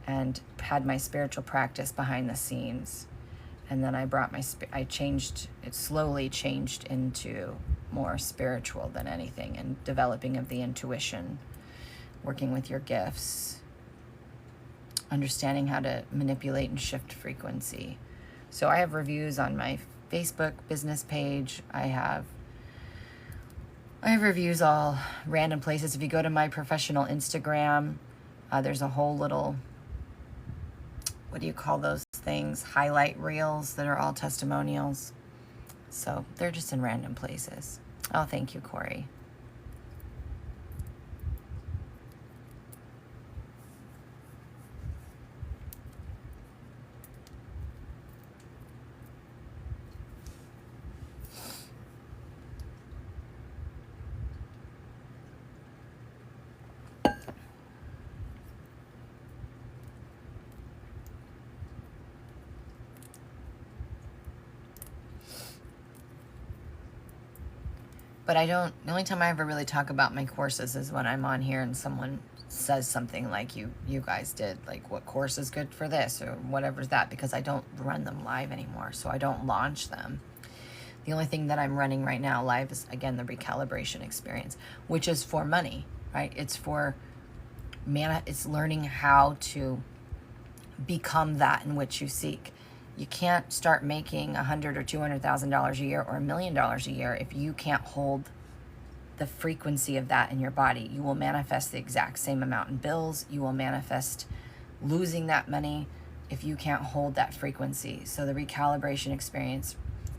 and had my spiritual practice behind the scenes. And then I brought it slowly changed into more spiritual than anything, and developing of the intuition, working with your gifts, understanding how to manipulate and shift frequency. So I have reviews on my Facebook business page. I have reviews all random places. If you go to my professional Instagram, there's a whole little, what do you call those things? Highlight reels that are all testimonials. So they're just in random places. Oh, thank you, Corey. But I don't, the only time I ever really talk about my courses is when I'm on here and someone says something like you guys did, like what course is good for this or whatever's that, because I don't run them live anymore, so I don't launch them. The only thing that I'm running right now live is, again, the recalibration experience, which is for money, right? It's for it's learning how to become that in which you seek. You can't start making $100,000 or $200,000 a year or $1 million a year if you can't hold the frequency of that in your body. You will manifest the exact same amount in bills. You will manifest losing that money if you can't hold that frequency. So the recalibration experience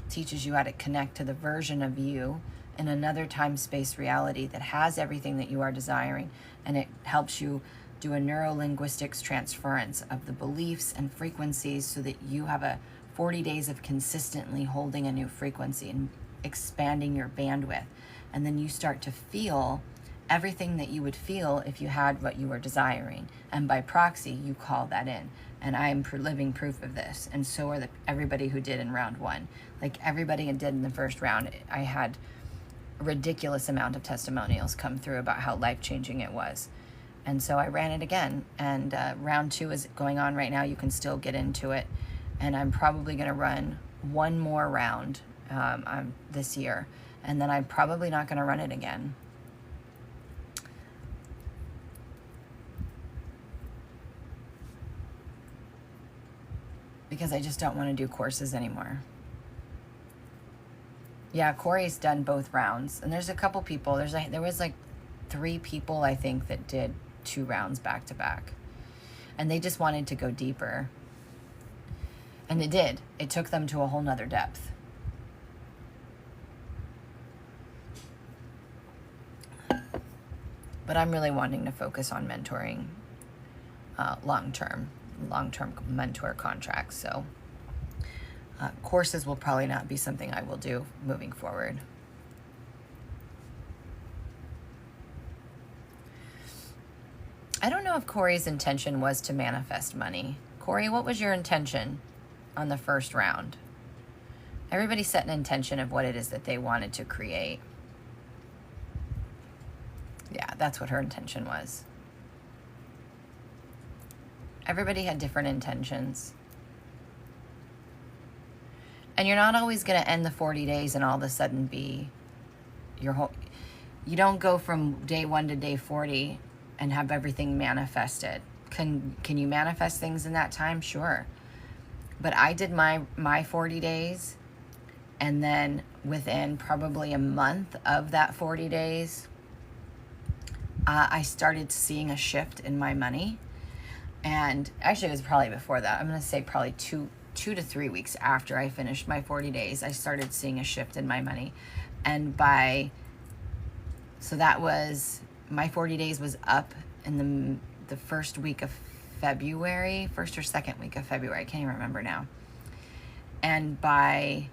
teaches you how to connect to the version of you in another time-space reality that has everything that you are desiring, and it helps you do a neuro-linguistics transference of the beliefs and frequencies so that you have a 40 days of consistently holding a new frequency and expanding your bandwidth. And then you start to feel everything that you would feel if you had what you were desiring. And by proxy, you call that in. And I am living proof of this. And so are everybody who did in round one. Like everybody who did in the first round, I had a ridiculous amount of testimonials come through about how life-changing it was. And so I ran it again. And round two is going on right now. You can still get into it. And I'm probably going to run one more round this year. And then I'm probably not going to run it again. Because I just don't want to do courses anymore. Yeah, Corey's done both rounds. And there's a couple people. There was like 3 people, I think, that did 2 rounds back to back. And they just wanted to go deeper. And it did. It took them to a whole nother depth. But I'm really wanting to focus on mentoring long-term mentor contracts. So courses will probably not be something I will do moving forward. I don't know if Corey's intention was to manifest money. Corey, what was your intention on the first round? Everybody set an intention of what it is that they wanted to create. Yeah, that's what her intention was. Everybody had different intentions. And you're not always going to end the 40 days and all of a sudden be your whole... You don't go from day 1 to day 40 and have everything manifested. Can you manifest things in that time? Sure. But I did my 40 days, and then within probably a month of that 40 days, I started seeing a shift in my money. And actually it was probably before that. I'm going to say probably two to 3 weeks after I finished my 40 days, I started seeing a shift in my money. And so that was, my 40 days was up in the first week of February, first or second week of February. I can't even remember now. And by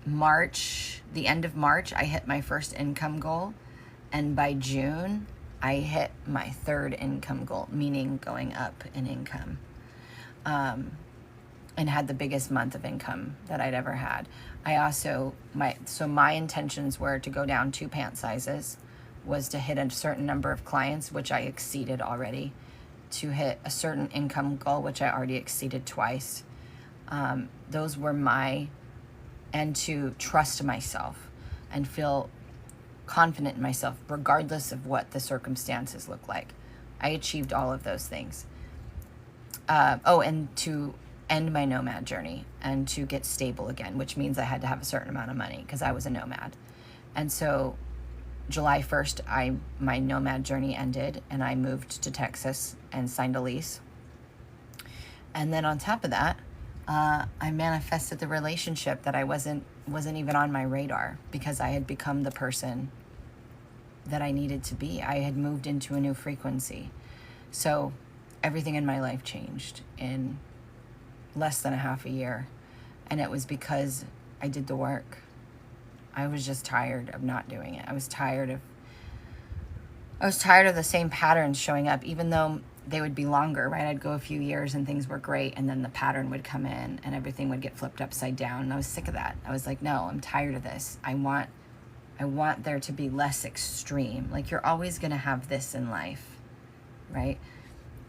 March, the end of March, I hit my first income goal. And by June, I hit my 3rd income goal, meaning going up in income. And had the biggest month of income that I'd ever had. I also, my intentions were to go down 2 pant sizes, was to hit a certain number of clients, which I exceeded already, to hit a certain income goal, which I already exceeded twice. Those were and to trust myself and feel confident in myself, regardless of what the circumstances look like. I achieved all of those things. And to end my nomad journey and to get stable again, which means I had to have a certain amount of money because I was a nomad. And so July 1st, my nomad journey ended and I moved to Texas and signed a lease. And then on top of that, I manifested the relationship that I wasn't even on my radar because I had become the person that I needed to be. I had moved into a new frequency. So everything in my life changed in less than a half a year. And it was because I did the work. I was just tired of not doing it. I was tired of the same patterns showing up, even though they would be longer, right? I'd go a few years and things were great, and then the pattern would come in and everything would get flipped upside down. And I was sick of that. I was like, no, I'm tired of this. I want I want there to be less extreme. Like, you're always going to have this in life, right?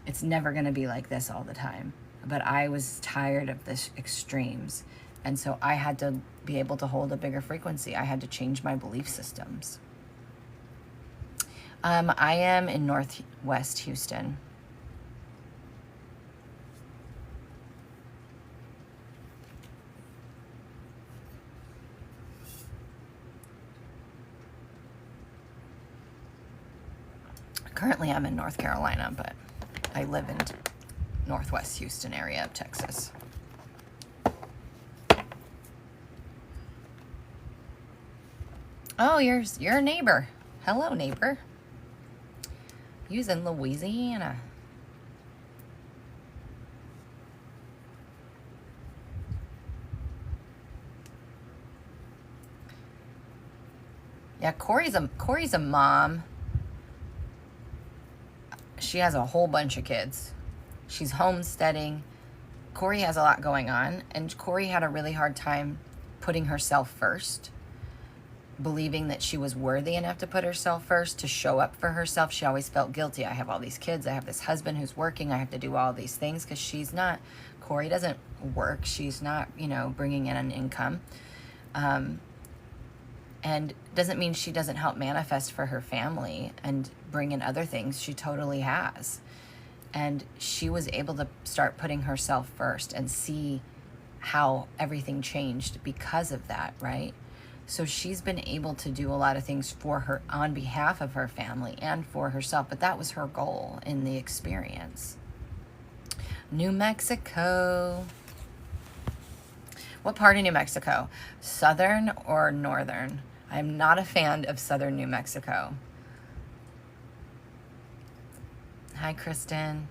It's never going to be like this all the time. But I was tired of this extremes. And so I had to be able to hold a bigger frequency. I had to change my belief systems. I am in Northwest Houston. Currently I'm in North Carolina, but I live in Northwest Houston area of Texas. Oh, you're a neighbor. Hello, neighbor. You's in Louisiana. Yeah, Corey's a mom. She has a whole bunch of kids. She's homesteading. Corey has a lot going on, and Corey had a really hard time putting herself first, believing that she was worthy enough to put herself first, to show up for herself. She always felt guilty. I have all these kids. I have this husband who's working. I have to do all these things because she's not, Corey doesn't work. She's not, bringing in an income. And doesn't mean she doesn't help manifest for her family and bring in other things. She totally has. And she was able to start putting herself first and see how everything changed because of that, right? So she's been able to do a lot of things for her on behalf of her family and for herself, but that was her goal in the experience. New Mexico. What part of New Mexico? Southern or northern? I'm not a fan of southern New Mexico. Hi, Kristen.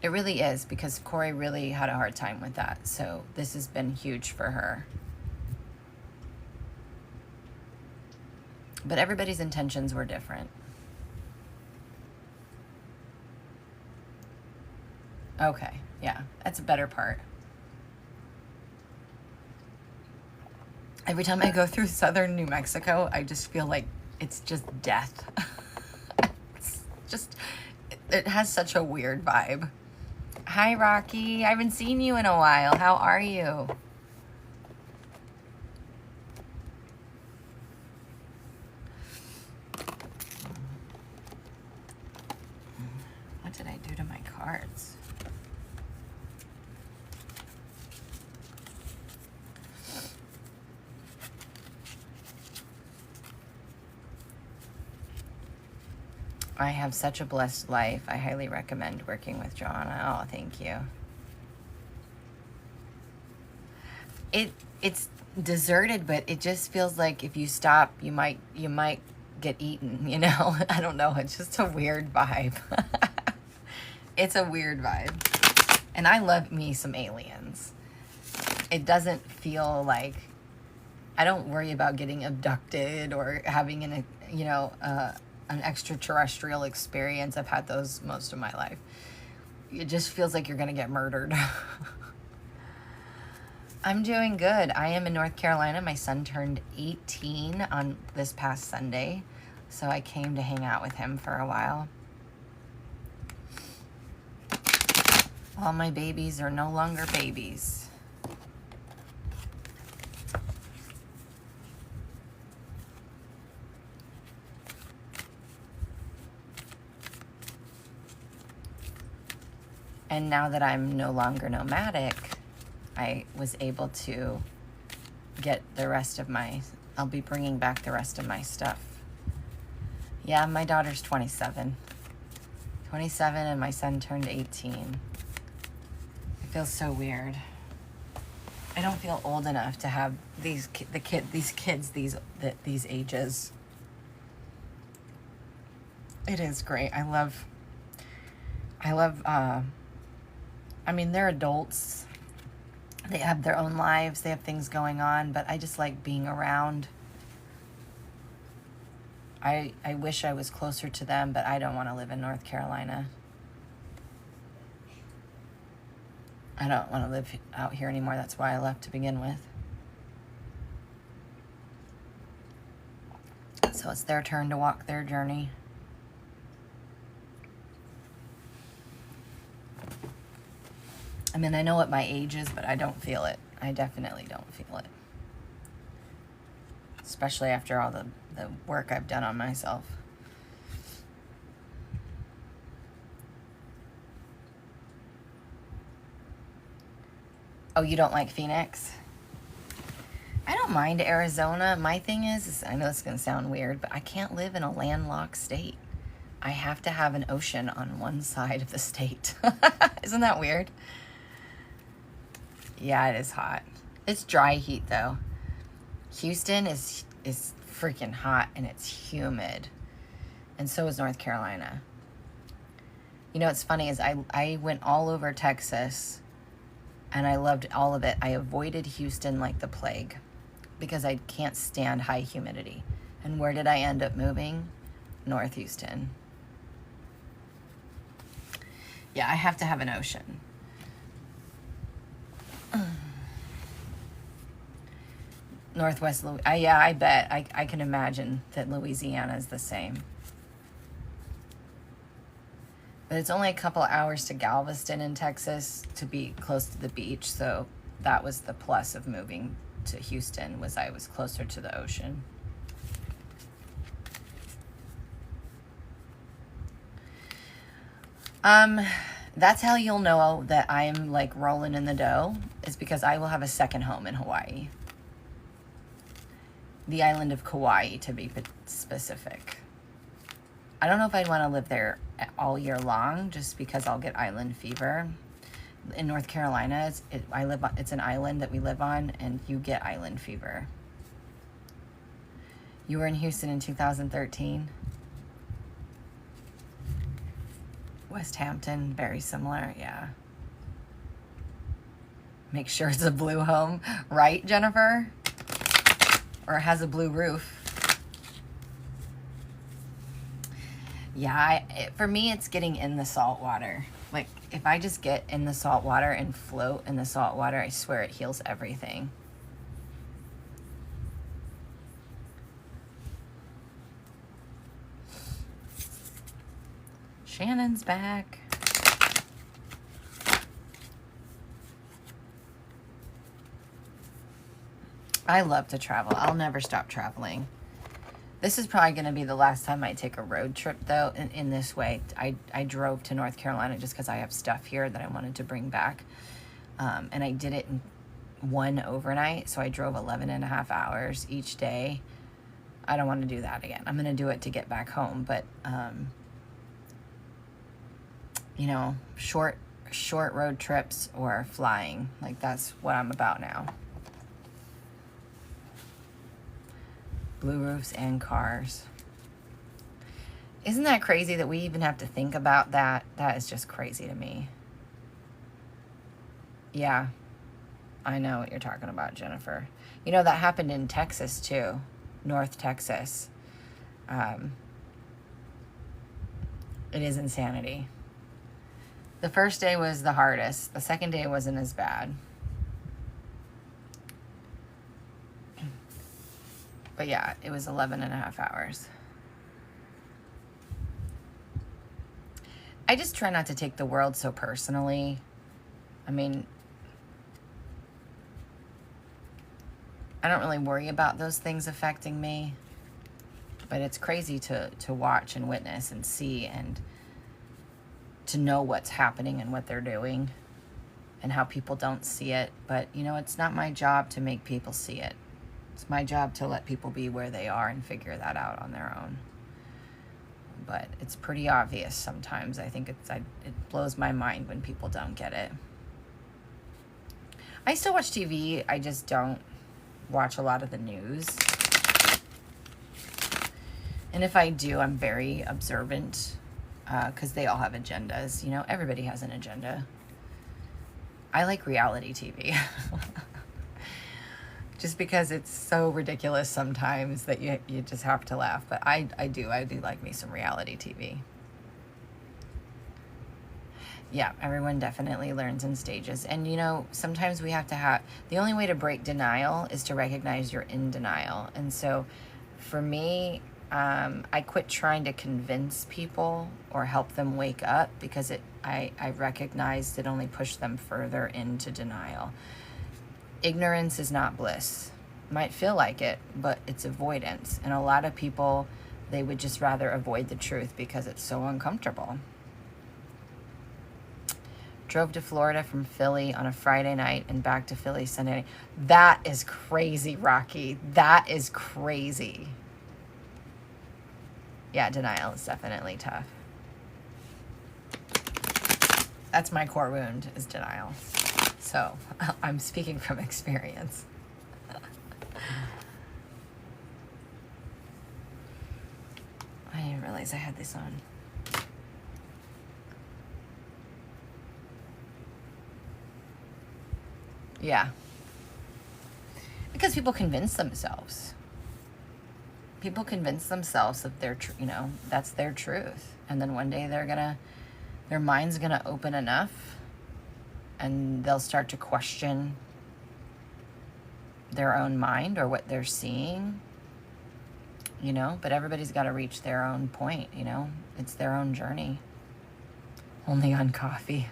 It really is, because Corey really had a hard time with that. So this has been huge for her. But everybody's intentions were different. Okay, yeah, that's a better part. Every time I go through southern New Mexico, I just feel like it's just death. It has such a weird vibe. Hi, Rocky. I haven't seen you in a while. How are you? What did I do to my cards? I have such a blessed life. I highly recommend working with Johanna. Oh, thank you. It's deserted, but it just feels like if you stop, you might get eaten, I don't know. It's just a weird vibe. It's a weird vibe. And I love me some aliens. It doesn't feel like, I don't worry about getting abducted or having an extraterrestrial experience. I've had those most of my life. It just feels like you're gonna get murdered. I'm doing good. I am in North Carolina. My son turned 18 on this past Sunday, so I came to hang out with him for a while. All my babies are no longer babies. And now that I'm no longer nomadic, I was able to get the rest of I'll be bringing back the rest of my stuff. Yeah, my daughter's 27. 27 and my son turned 18. It feels so weird. I don't feel old enough to have these kids these ages. It is great. I love they're adults. They have their own lives. They have things going on, but I just like being around. I wish I was closer to them, but I don't want to live in North Carolina. I don't want to live out here anymore. That's why I left to begin with. So it's their turn to walk their journey. I mean, I know what my age is, but I don't feel it. I definitely don't feel it. Especially after all the work I've done on myself. Oh, you don't like Phoenix? I don't mind Arizona. My thing is I know it's going to sound weird, but I can't live in a landlocked state. I have to have an ocean on one side of the state. Isn't that weird? Yeah, it is hot. It's dry heat, though. Houston is freaking hot, and it's humid. And so is North Carolina. You know, what's funny is I went all over Texas, and I loved all of it. I avoided Houston like the plague because I can't stand high humidity. And where did I end up moving? North Houston. Yeah, I have to have an ocean. Northwest Louisiana. Yeah, I bet. I can imagine that Louisiana is the same. But it's only a couple hours to Galveston in Texas to be close to the beach. So that was the plus of moving to Houston, was I was closer to the ocean. That's how you'll know that I'm like rolling in the dough, is because I will have a second home in Hawaii. The island of Kauai, to be specific. I don't know if I'd want to live there all year long, just because I'll get island fever. In North Carolina, it's an island that we live on, and you get island fever. You were in Houston in 2013. West Hampton, very similar, yeah. Make sure it's a blue home, right, Jennifer? Or has a blue roof. Yeah, for me, it's getting in the salt water. Like, if I just get in the salt water and float in the salt water, I swear it heals everything. Shannon's back. I love to travel. I'll never stop traveling. This is probably going to be the last time I take a road trip, though, in this way. I drove to North Carolina just because I have stuff here that I wanted to bring back. And I did it in one overnight, so I drove 11 and a half hours each day. I don't want to do that again. I'm going to do it to get back home, but, you know, short road trips or flying, like that's what I'm about now. Blue roofs and cars. Isn't that crazy that we even have to think about that? That is just crazy to me. Yeah, I know what you're talking about, Jennifer. You know, that happened in Texas too, North Texas. It is insanity. The first day was the hardest. The second day wasn't as bad. But yeah, it was 11 and a half hours. I just try not to take the world so personally. I mean, I don't really worry about those things affecting me. But it's crazy to watch and witness and see and to know what's happening and what they're doing and how people don't see it. But, you know, it's not my job to make people see it. It's my job to let people be where they are and figure that out on their own. But it's pretty obvious sometimes. I think it blows my mind when people don't get it. I still watch TV. I just don't watch a lot of the news. And if I do, I'm very observant because they all have agendas. You know, everybody has an agenda. I like reality TV. Just because it's so ridiculous sometimes that you just have to laugh. But I do like me some reality TV. Yeah, everyone definitely learns in stages. And you know, sometimes we have to have, the only way to break denial is to recognize you're in denial. And so for me, I quit trying to convince people or help them wake up, because I recognized it only pushed them further into denial. Ignorance is not bliss. Might feel like it, but it's avoidance. And a lot of people, they would just rather avoid the truth because it's so uncomfortable. Drove to Florida from Philly on a Friday night and back to Philly Sunday night. That is crazy, Rocky. That is crazy. Yeah, denial is definitely tough. That's my core wound, is denial. So I'm speaking from experience. I didn't realize I had this on. Yeah. Because people convince themselves. People convince themselves of their, you know, that's their truth. And then one day their mind's gonna open enough and they'll start to question their own mind or what they're seeing, you know, but everybody's got to reach their own point, you know, it's their own journey. Only on coffee.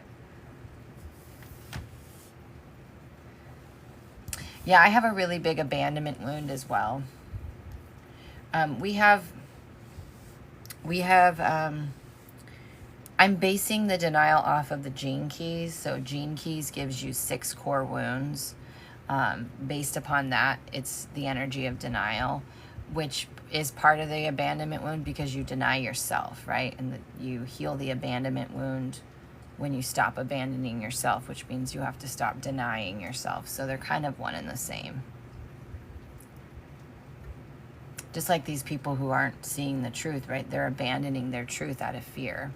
Yeah, I have a really big abandonment wound as well. I'm basing the denial off of the gene keys. So gene keys gives you 6 core wounds. Based upon that, it's the energy of denial, which is part of the abandonment wound because you deny yourself, right? And you heal the abandonment wound when you stop abandoning yourself, which means you have to stop denying yourself. So they're kind of one and the same. Just like these people who aren't seeing the truth, right? They're abandoning their truth out of fear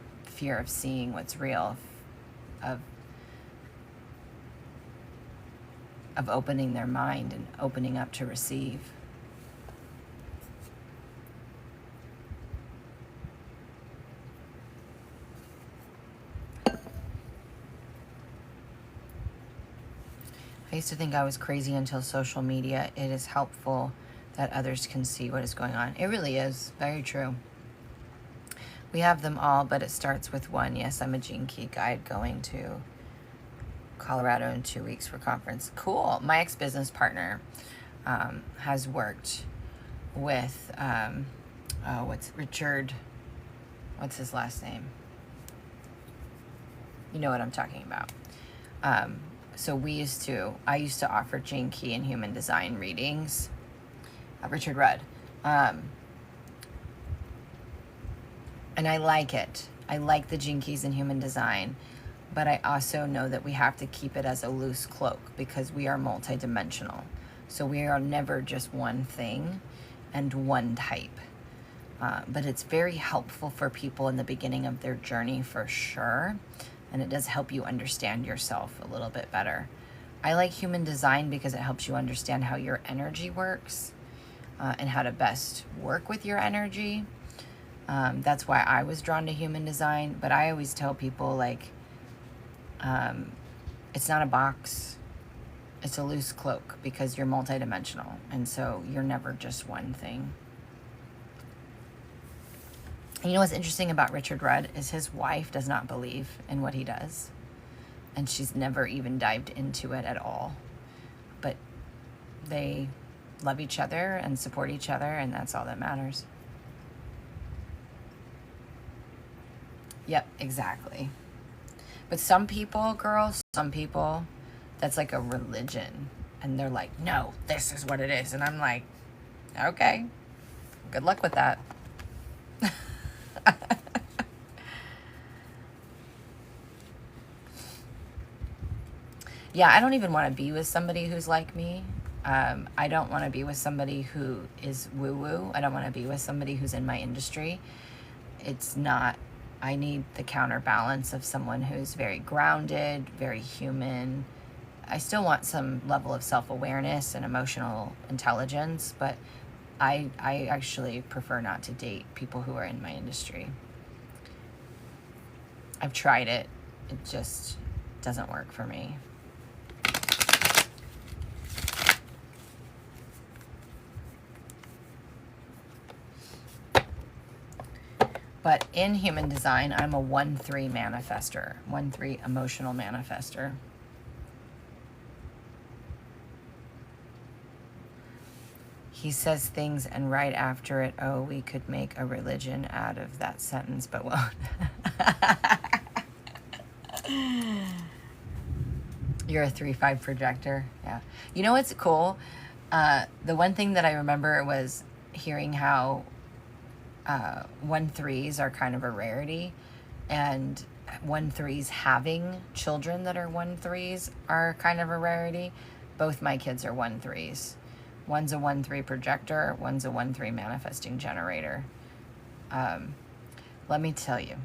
of seeing what's real, of opening their mind and opening up to receive. I used to think I was crazy until social media. It is helpful that others can see what is going on. It really is. Very true. We have them all, but it starts with one. Yes, I'm a Gene Key guide going to Colorado in 2 weeks for conference. Cool. My ex-business partner has worked with, what's his last name? You know what I'm talking about. So I used to offer Gene Key and human design readings. Richard Rudd. And I like it. I like the Gene Keys and human design, but I also know that we have to keep it as a loose cloak because we are multidimensional. So we are never just one thing and one type. But it's very helpful for people in the beginning of their journey for sure. And it does help you understand yourself a little bit better. I like human design because it helps you understand how your energy works and how to best work with your energy. That's why I was drawn to human design. But I always tell people, like, it's not a box. It's a loose cloak because you're multidimensional. And so you're never just one thing. And you know what's interesting about Richard Rudd is his wife does not believe in what he does. And she's never even dived into it at all. But they love each other and support each other, and that's all that matters. Yep, exactly. But some people, girls, that's like a religion. And they're like, no, this is what it is. And I'm like, okay, good luck with that. Yeah, I don't even want to be with somebody who's like me. I don't want to be with somebody who is woo-woo. I don't want to be with somebody who's in my industry. It's not, I need the counterbalance of someone who's very grounded, very human. I still want some level of self-awareness and emotional intelligence, but I actually prefer not to date people who are in my industry. I've tried it. it just doesn't work for me. But in human design, I'm a 1-3 manifester, 1-3 emotional manifester. He says things and right after it, oh, we could make a religion out of that sentence, but won't. You're a 3-5 projector. Yeah. You know what's cool? The one thing that I remember was hearing how 1-3s are kind of a rarity, and 1-3s having children that are 1-3s are kind of a rarity. Both my kids are 1-3s. One's a 1-3 projector, one's a 1-3 manifesting generator. Let me tell you,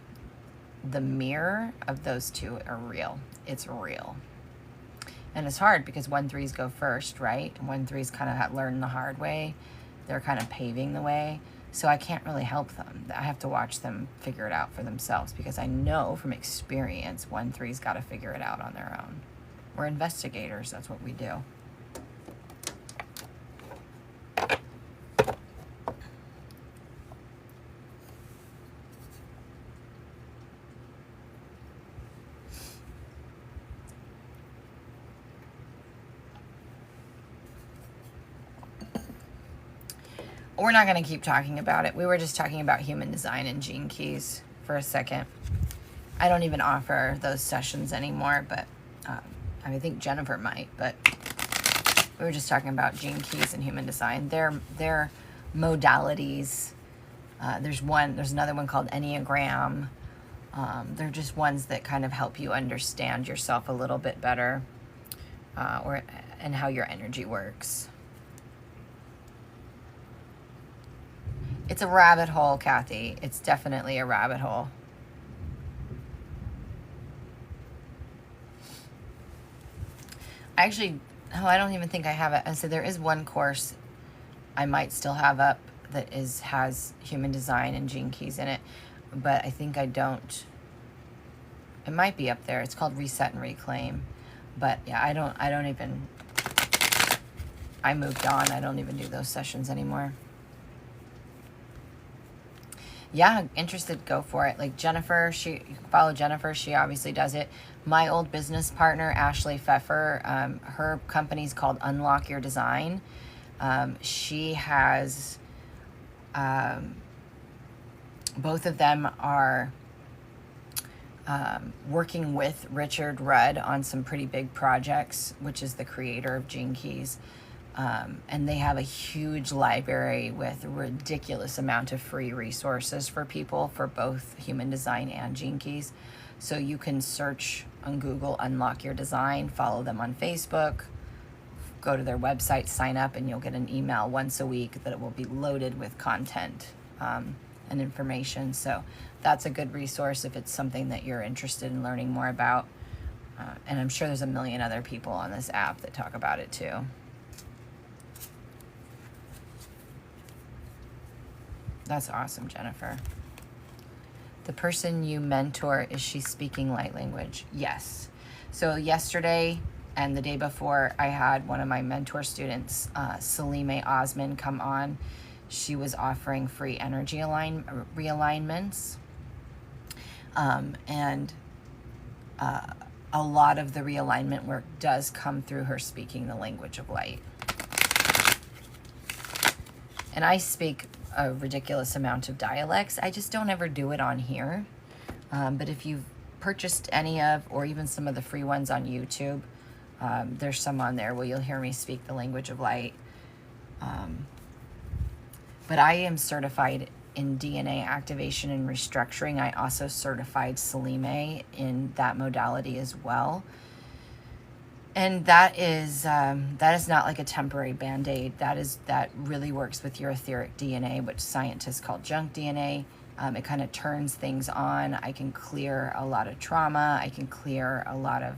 the mirror of those two are real. It's real. And it's hard because 1-3s go first, right? 1-3s kind of learn the hard way. They're kind of paving the way. So I can't really help them. I have to watch them figure it out for themselves because I know from experience 1-3's got to figure it out on their own. We're investigators. That's what we do. We're not going to keep talking about it. We were just talking about human design and gene keys for a second. I don't even offer those sessions anymore, but I think Jennifer might, but we were just talking about gene keys and human design. They're modalities. There's another one called Enneagram. They're just ones that kind of help you understand yourself a little bit better, and how your energy works. It's a rabbit hole, Kathy. It's definitely a rabbit hole. Actually, I don't even think I have it. And so there is one course I might still have up that has human design and gene keys in it, but I think I don't. It might be up there. It's called Reset and Reclaim. But yeah, I moved on. I don't even do those sessions anymore. Yeah, interested, go for it. Like Jennifer, you can follow Jennifer. She obviously does it. My old business partner, Ashley Pfeffer, her company's called Unlock Your Design. She has, both of them are working with Richard Rudd on some pretty big projects, which is the creator of Gene Keys. And they have a huge library with a ridiculous amount of free resources for people for both human design and gene keys. So you can search on Google, Unlock Your Design, follow them on Facebook, go to their website, sign up, and you'll get an email once a week that it will be loaded with content and information. So that's a good resource if it's something that you're interested in learning more about. And I'm sure there's a million other people on this app that talk about it too. That's awesome, Jennifer. The person you mentor, is she speaking light language? Yes. So yesterday and the day before, I had one of my mentor students, Salime Osman, come on. She was offering free energy realignments. And a lot of the realignment work does come through her speaking the language of light. And I speak a ridiculous amount of dialects. I just don't ever do it on here. But if you've purchased any of, or even some of the free ones on YouTube, there's some on there where you'll hear me speak the language of light. But I am certified in DNA Activation and Restructuring. I also certified Salime in that modality as well. And that is not like a temporary Band-Aid. That really works with your etheric DNA, which scientists call junk DNA. It kind of turns things on. I can clear a lot of trauma. I can clear a lot of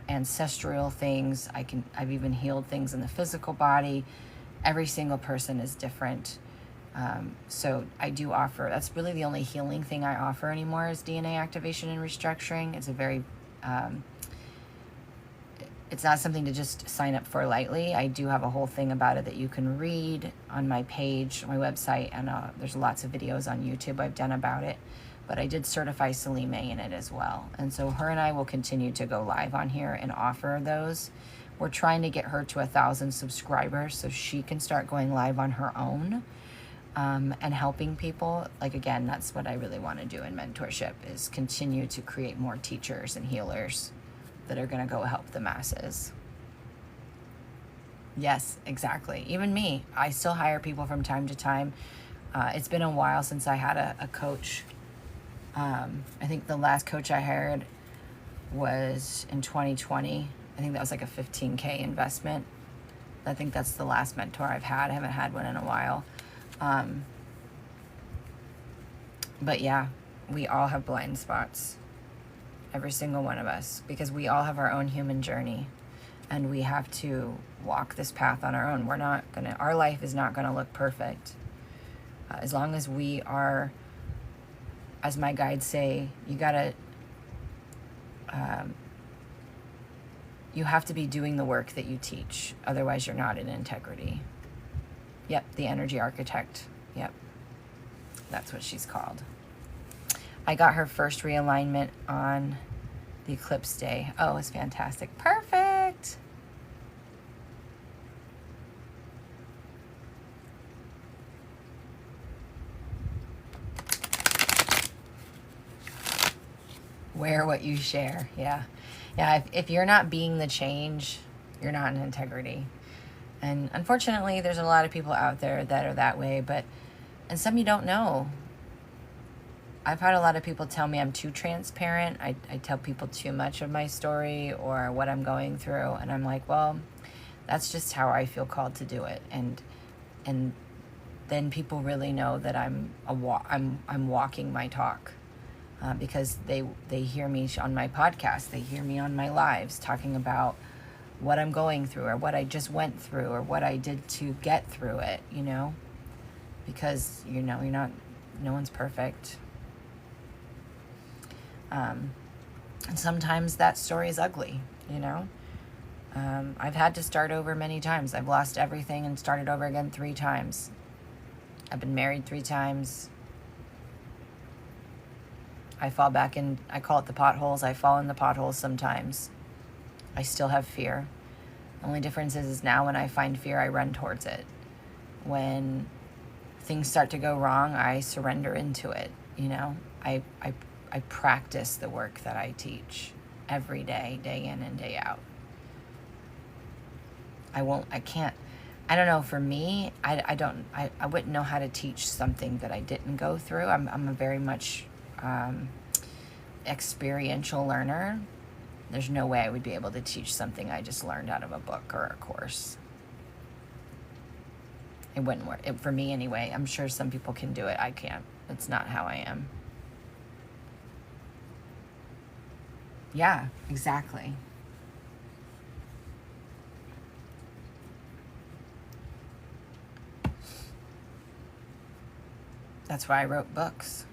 ancestral things. I've even healed things in the physical body. Every single person is different. So I do offer, that's really the only healing thing I offer anymore is DNA activation and restructuring. It's a very, it's not something to just sign up for lightly. I do have a whole thing about it that you can read on my page, my website, and there's lots of videos on YouTube I've done about it. But I did certify Salime in it as well. And so her and I will continue to go live on here and offer those. We're trying to get her to 1,000 subscribers so she can start going live on her own. And helping people. Like, again, that's what I really want to do in mentorship, is continue to create more teachers and healers that are going to go help the masses. Yes, exactly. Even me, I still hire people from time to time. It's been a while since I had a coach. I think the last coach I hired was in 2020. I think that was like a 15K investment. I think that's the last mentor I've had. I haven't had one in a while. But yeah, we all have blind spots, every single one of us, because we all have our own human journey, and we have to walk this path on our own. Our life is not gonna look perfect. As long as we are, as my guides say, you have to be doing the work that you teach. Otherwise you're not in integrity. Yep, the energy architect. Yep, that's what she's called. I got her first realignment on the eclipse day. Oh, it's fantastic. Perfect. Wear what you share. Yeah. Yeah, if you're not being the change, you're not in integrity. And unfortunately, there's a lot of people out there that are that way, and some you don't know. I've had a lot of people tell me I'm too transparent. I tell people too much of my story or what I'm going through, and I'm like, well, that's just how I feel called to do it. And then people really know that I'm walking my talk, because they hear me on my podcast, they hear me on my lives talking about what I'm going through or what I just went through or what I did to get through it, because no one's perfect. And sometimes that story is ugly, I've had to start over many times. I've lost everything and started over again 3 times. I've been married 3 times. I fall back in, I call it the potholes. I fall in the potholes sometimes. I still have fear. The only difference is now when I find fear, I run towards it. When things start to go wrong, I surrender into it. I practice the work that I teach every day, day in and day out. I don't know, for me, I wouldn't know how to teach something that I didn't go through. I'm a very much experiential learner. There's no way I would be able to teach something I just learned out of a book or a course. It wouldn't work, for me anyway. I'm sure some people can do it. I can't. That's not how I am. Yeah, exactly. That's why I wrote books.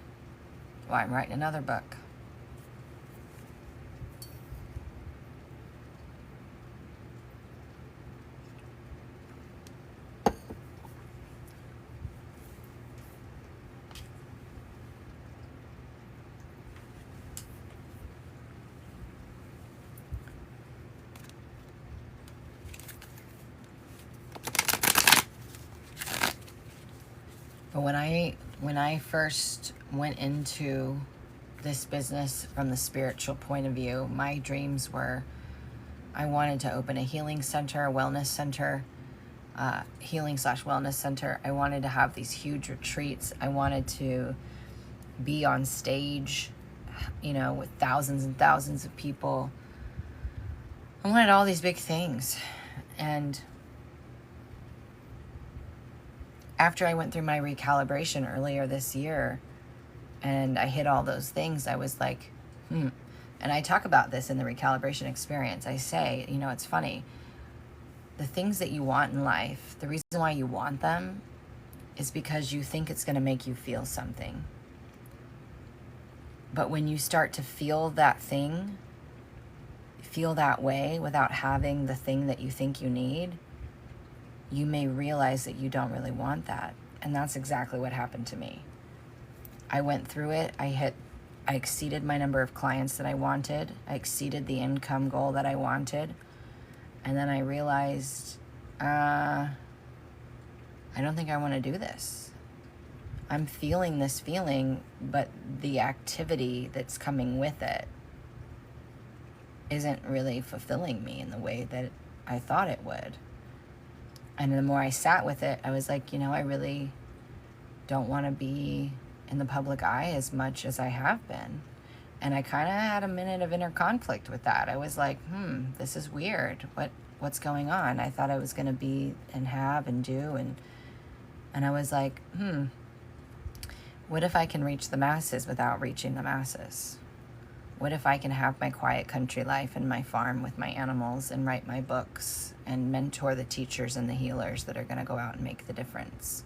Why I'm writing another book. But when I first went into this business from the spiritual point of view, my dreams were, I wanted to open a healing center, a wellness center, healing/wellness center. I wanted to have these huge retreats. I wanted to be on stage, with thousands and thousands of people. I wanted all these big things. And after I went through my recalibration earlier this year and I hit all those things, I was like, And I talk about this in the recalibration experience. I say, it's funny. The things that you want in life, the reason why you want them is because you think it's going to make you feel something. But when you start to feel that thing, feel that way without having the thing that you think you need, you may realize that you don't really want that. And that's exactly what happened to me. I went through it. I exceeded my number of clients that I wanted. I exceeded the income goal that I wanted. And then I realized, I don't think I want to do this. I'm feeling this feeling, but the activity that's coming with it isn't really fulfilling me in the way that I thought it would. And the more I sat with it, I was like, I really don't want to be in the public eye as much as I have been. And I kind of had a minute of inner conflict with that. I was like, this is weird. What's going on? I thought I was going to be and have and do. And I was like, what if I can reach the masses without reaching the masses? What if I can have my quiet country life and my farm with my animals and write my books and mentor the teachers and the healers that are going to go out and make the difference?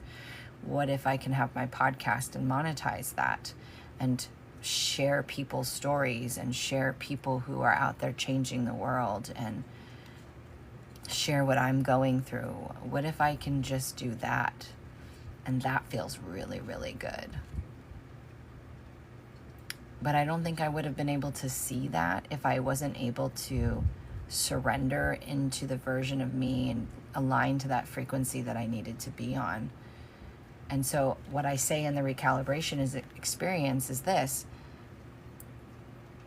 What if I can have my podcast and monetize that and share people's stories and share people who are out there changing the world and share what I'm going through? What if I can just do that? And that feels really, really good. But I don't think I would have been able to see that if I wasn't able to surrender into the version of me and align to that frequency that I needed to be on. And so what I say in the recalibration experience is this: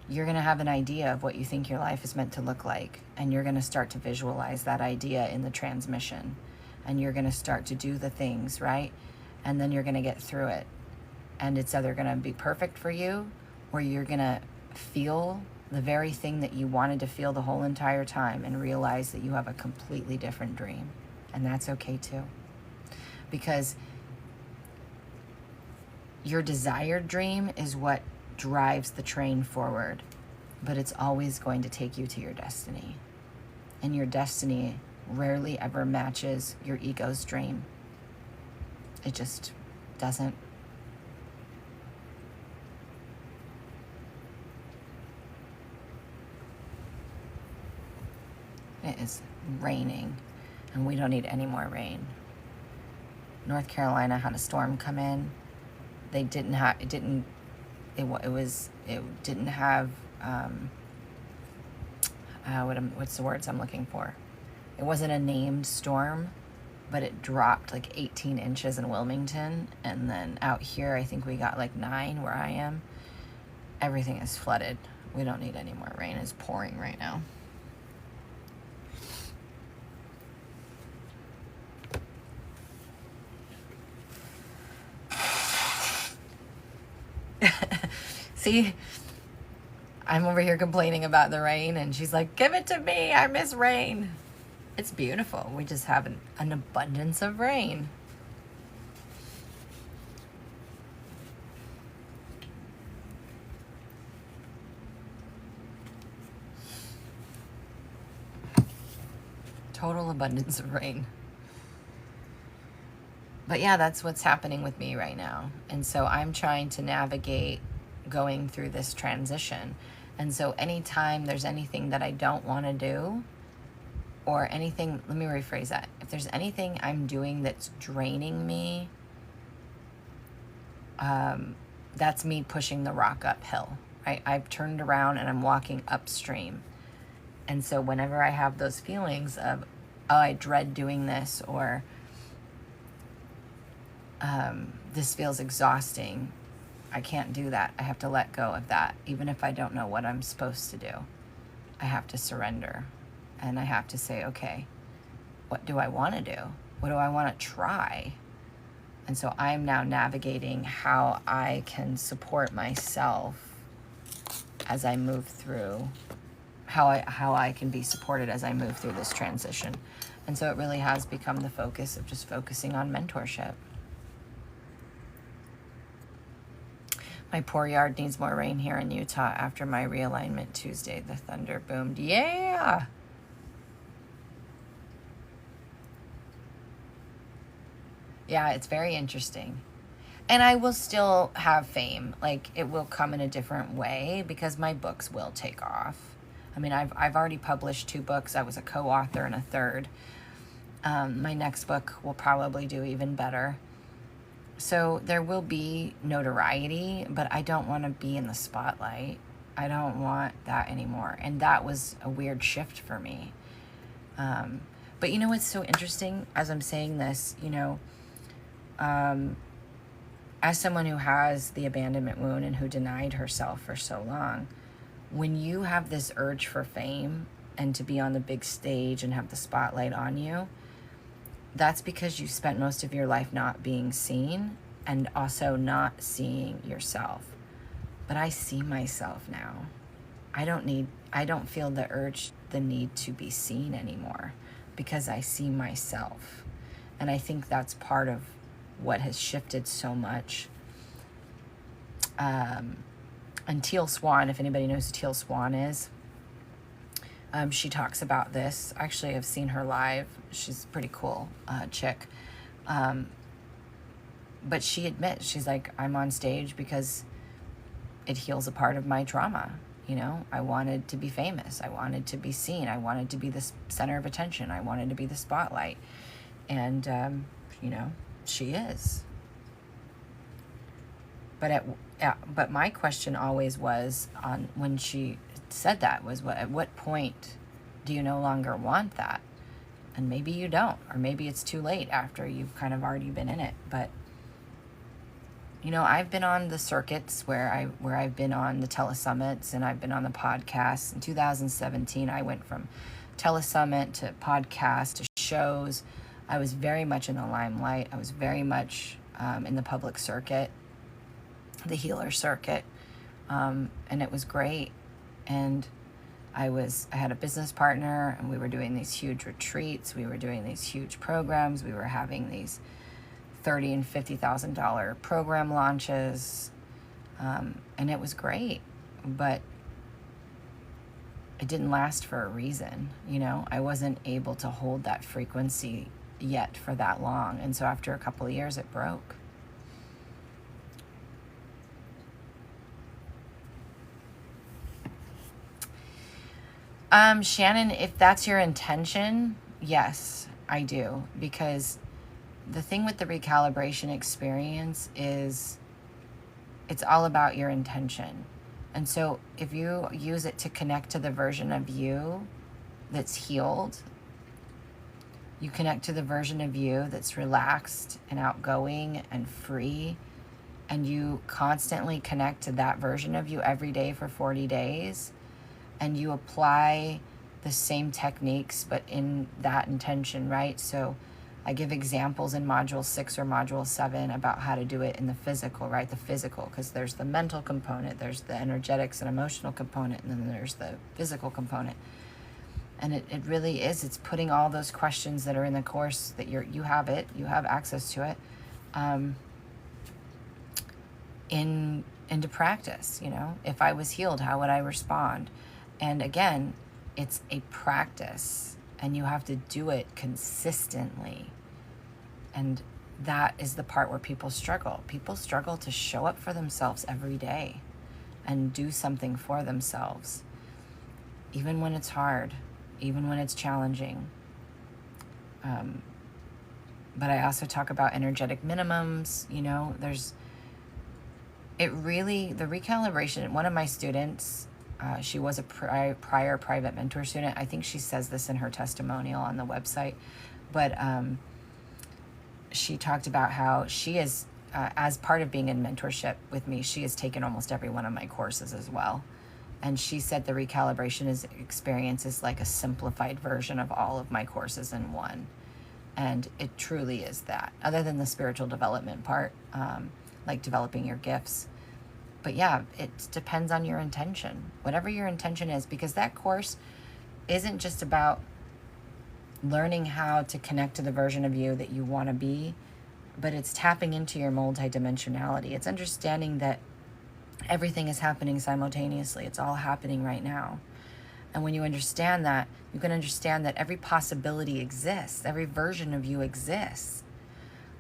you're going to have an idea of what you think your life is meant to look like, and you're going to start to visualize that idea in the transmission, and you're going to start to do the things, right? And then you're going to get through it, and it's either going to be perfect for you, or you're going to feel the very thing that you wanted to feel the whole entire time and realize that you have a completely different dream. And that's okay too. Because your desired dream is what drives the train forward, but it's always going to take you to your destiny. And your destiny rarely ever matches your ego's dream. It just doesn't. It is raining, and we don't need any more rain. North Carolina had a storm come in. It didn't have what's the words I'm looking for? It wasn't a named storm, but it dropped like 18 inches in Wilmington, and then out here I think we got like 9 where I am. Everything is flooded. We don't need any more rain. It's pouring right now. See, I'm over here complaining about the rain, and she's like, give it to me, I miss rain. It's beautiful. We just have an abundance of rain. Total abundance of rain. But yeah, that's what's happening with me right now. And so I'm trying to navigate going through this transition. And so anytime there's anything that I don't want to do, or anything, let me rephrase that. If there's anything I'm doing that's draining me, that's me pushing the rock uphill, right? I've turned around and I'm walking upstream. And so whenever I have those feelings of, oh, I dread doing this, or this feels exhausting, I can't do that. I have to let go of that. Even if I don't know what I'm supposed to do, I have to surrender. And I have to say, okay, what do I want to do? What do I want to try? And so I'm now navigating how I can support myself as I move through, how I can be supported as I move through this transition. And so it really has become the focus of just focusing on mentorship. My poor yard needs more rain here in Utah after my realignment Tuesday. The thunder boomed. Yeah! Yeah, it's very interesting. And I will still have fame. Like, it will come in a different way because my books will take off. I mean, I've already published 2 books. I was a co-author in a third. My next book will probably do even better. So there will be notoriety, but I don't want to be in the spotlight. I don't want that anymore. And that was a weird shift for me. But you know what's so interesting as I'm saying this, you know, as someone who has the abandonment wound and who denied herself for so long, when you have this urge for fame and to be on the big stage and have the spotlight on you, that's because you spent most of your life not being seen and also not seeing yourself. But I see myself now. I don't feel the need to be seen anymore because I see myself. And I think that's part of what has shifted so much. And Teal Swan, if anybody knows who Teal Swan is, she talks about this. Actually, I've seen her live. She's a pretty cool chick. But she admits, she's like, I'm on stage because it heals a part of my trauma. You know, I wanted to be famous. I wanted to be seen. I wanted to be the center of attention. I wanted to be the spotlight. And, you know, she is. But my question always was on when she said that was, at what point do you no longer want that? And maybe you don't, or maybe it's too late after you've kind of already been in it. But you know, I've been on the circuits where I've been on the tele-summits and I've been on the podcasts. In 2017, I went from tele-summit to podcast to shows. I was very much in the limelight. I was very much in the public circuit, the healer circuit, and it was great. And I had a business partner, and we were doing these huge retreats. We were doing these huge programs. We were having these $30,000 and $50,000 program launches, and it was great, but it didn't last for a reason. You know, I wasn't able to hold that frequency yet for that long, and so after a couple of years, it broke. Shannon, if that's your intention, yes, I do, because the thing with the recalibration experience is it's all about your intention. And so if you use it to connect to the version of you that's healed, you connect to the version of you that's relaxed and outgoing and free, and you constantly connect to that version of you every day for 40 days, and you apply the same techniques but in that intention, right? So I give examples in Module 6 or Module 7 about how to do it in the physical, right? The physical, because there's the mental component, there's the energetics and emotional component, and then there's the physical component. And it really is, it's putting all those questions that are in the course that you have access to it, into practice. You know, if I was healed, how would I respond? And again, it's a practice, and you have to do it consistently. And that is the part where people struggle. People struggle to show up for themselves every day and do something for themselves, even when it's hard, even when it's challenging. But I also talk about energetic minimums. You know, the recalibration, one of my students, she was a prior private mentor student. I think she says this in her testimonial on the website, but she talked about how she is, as part of being in mentorship with me, she has taken almost every one of my courses as well. And she said the recalibration experience is like a simplified version of all of my courses in one. And it truly is that, other than the spiritual development part, like developing your gifts. But yeah, it depends on your intention, whatever your intention is, because that course isn't just about learning how to connect to the version of you that you want to be, but it's tapping into your multidimensionality. It's understanding that everything is happening simultaneously. It's all happening right now. And when you understand that, you can understand that every possibility exists. Every version of you exists.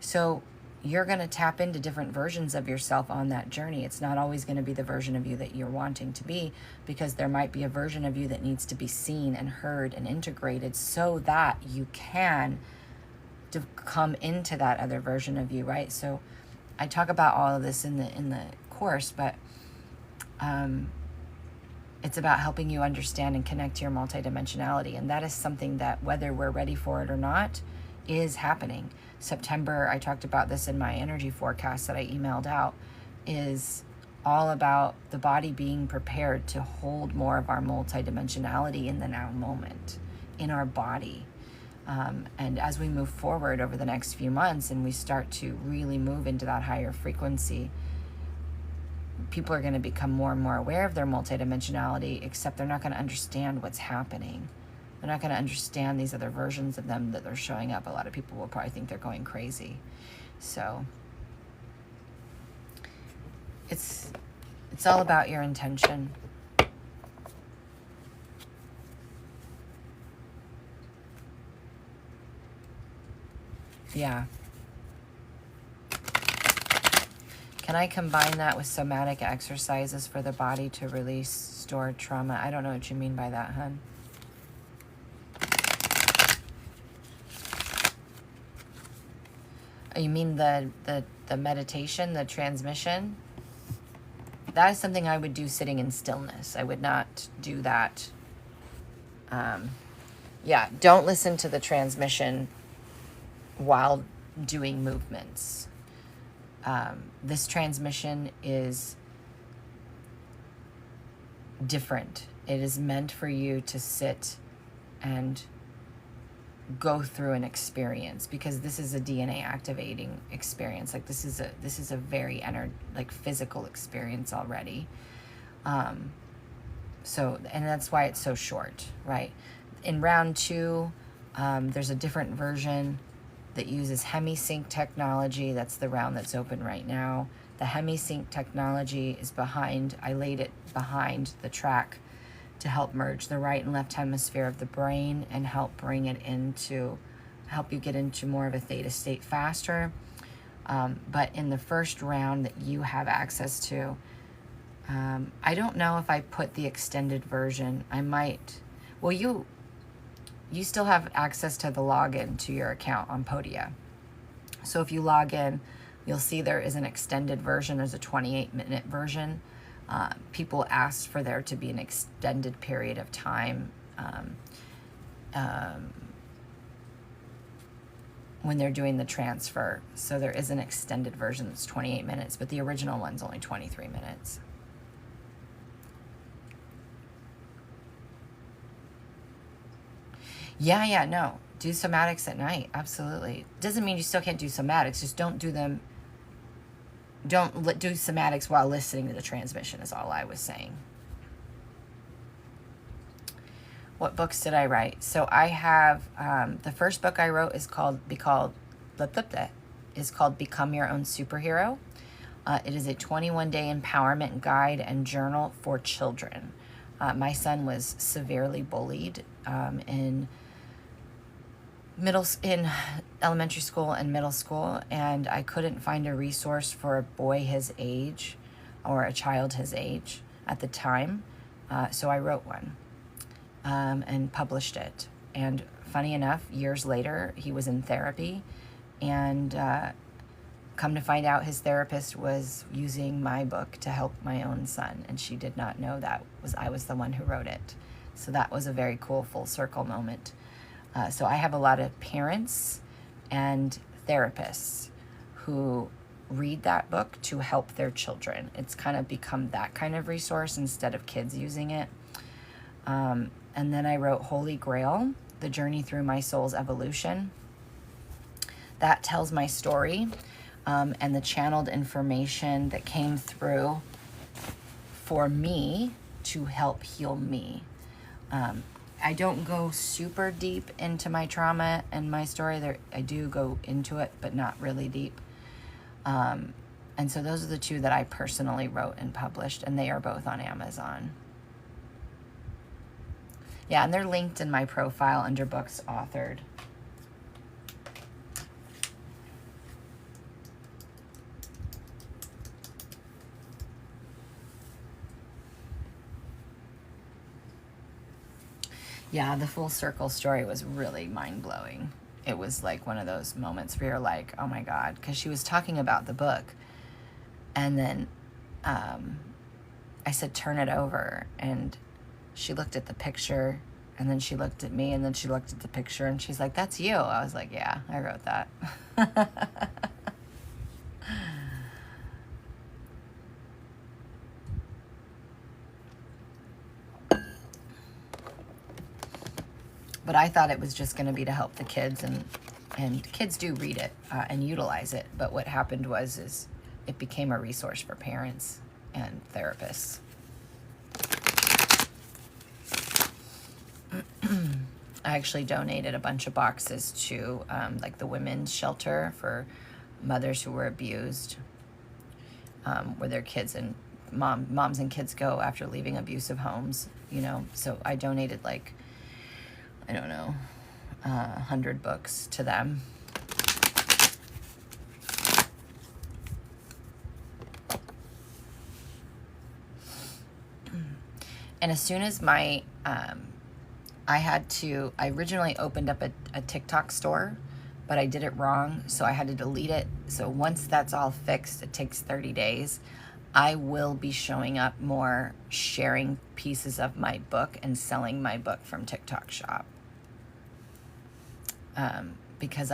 So you're going to tap into different versions of yourself on that journey. It's not always going to be the version of you that you're wanting to be, because there might be a version of you that needs to be seen and heard and integrated so that you can come into that other version of you, right? So I talk about all of this in the course, but it's about helping you understand and connect to your multidimensionality. And that is something that, whether we're ready for it or not, is happening. September, I talked about this in my energy forecast that I emailed out, is all about the body being prepared to hold more of our multidimensionality in the now moment, in our body. And as we move forward over the next few months and we start to really move into that higher frequency, people are going to become more and more aware of their multidimensionality, except they're not going to understand what's happening. They're not going to understand these other versions of them that they're showing up. A lot of people will probably think they're going crazy. So it's all about your intention. Yeah. Can I combine that with somatic exercises for the body to release stored trauma? I don't know what you mean by that, hun. You mean the meditation, the transmission? That is something I would do sitting in stillness. I would not do that. Yeah, don't listen to the transmission while doing movements. This transmission is different. It is meant for you to sit and go through an experience, because this is a DNA activating experience. Like this is a very physical experience already. So, and that's why it's so short, right? In round 2, there's a different version that uses hemisync technology. That's the round that's open right now. The hemisync technology is I laid it behind the track to help merge the right and left hemisphere of the brain and help you get into more of a theta state faster. But in the first round that you have access to, I don't know if I put the extended version. I might. Well, you still have access to the login to your account on Podia. So if you log in, you'll see there is an extended version. There's a 28-minute version. People asked for there to be an extended period of time when they're doing the transfer. So there is an extended version that's 28 minutes, but the original one's only 23 minutes. Yeah, no. Do somatics at night, absolutely. Doesn't mean you still can't do somatics, just don't do them. Don't do somatics while listening to the transmission is all I was saying. What books did I write? So I have, the first book I wrote is called Become Your Own Superhero. It is a 21-day empowerment guide and journal for children. My son was severely bullied in elementary school and middle school, and I couldn't find a resource for a boy his age or a child his age at the time. So I wrote one and published it. And funny enough, years later, he was in therapy, and come to find out his therapist was using my book to help my own son, and she did not know I was the one who wrote it. So that was a very cool full circle moment. So I have a lot of parents and therapists who read that book to help their children. It's kind of become that kind of resource instead of kids using it. And then I wrote Holy Grail, The Journey Through My Soul's Evolution. That tells my story and the channeled information that came through for me to help heal me. I don't go super deep into my trauma and my story. I do go into it, but not really deep. And so those are the two that I personally wrote and published, and they are both on Amazon. Yeah, and they're linked in my profile under books authored. Yeah, the full circle story was really mind-blowing. It was like one of those moments where you're like, oh my God, because she was talking about the book. And then I said, turn it over. And she looked at the picture, and then she looked at me, and then she looked at the picture, and she's like, that's you. I was like, yeah, I wrote that. But I thought it was just going to be to help the kids, and kids do read it and utilize it. But what happened is it became a resource for parents and therapists. I actually donated a bunch of boxes to like the women's shelter for mothers who were abused, where their kids and moms and kids go after leaving abusive homes, you know. So I donated like, I don't know, 100 books to them. And as soon as my, I originally opened up a TikTok store, but I did it wrong, so I had to delete it. So once that's all fixed, it takes 30 days. I will be showing up more, sharing pieces of my book and selling my book from TikTok Shop. Because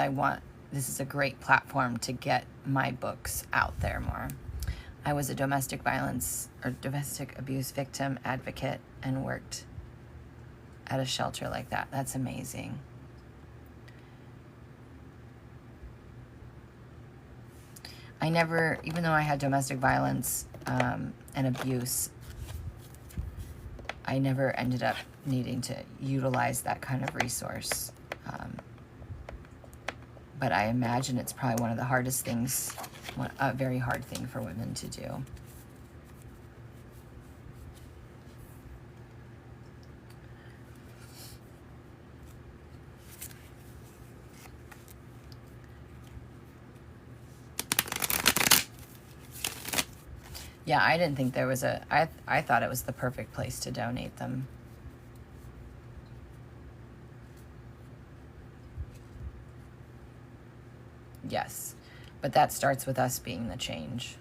this is a great platform to get my books out there more. I was a domestic violence or domestic abuse victim advocate and worked at a shelter like that. That's amazing. I never, even though I had domestic violence and abuse, I never ended up needing to utilize that kind of resource. But I imagine it's probably one of the hardest things, a very hard thing for women to do. Yeah, I didn't think there was I thought it was the perfect place to donate them. Yes, but that starts with us being the change.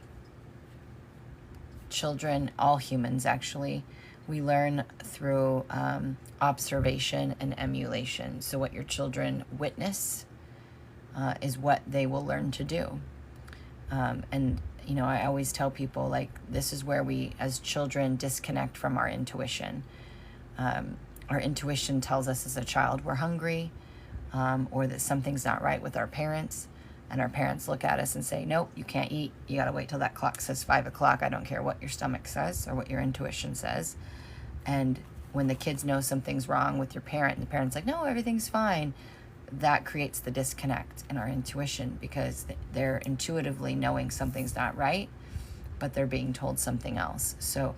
Children, all humans actually, we learn through observation and emulation. So what your children witness is what they will learn to do. And, you know, I always tell people, like, this is where we, as children, disconnect from our intuition. Our intuition tells us as a child we're hungry, or that something's not right with our parents. And our parents look at us and say, nope, you can't eat. You got to wait till that clock says 5 o'clock. I don't care what your stomach says or what your intuition says. And when the kids know something's wrong with your parent and the parent's like, no, everything's fine, that creates the disconnect in our intuition, because they're intuitively knowing something's not right, but they're being told something else. So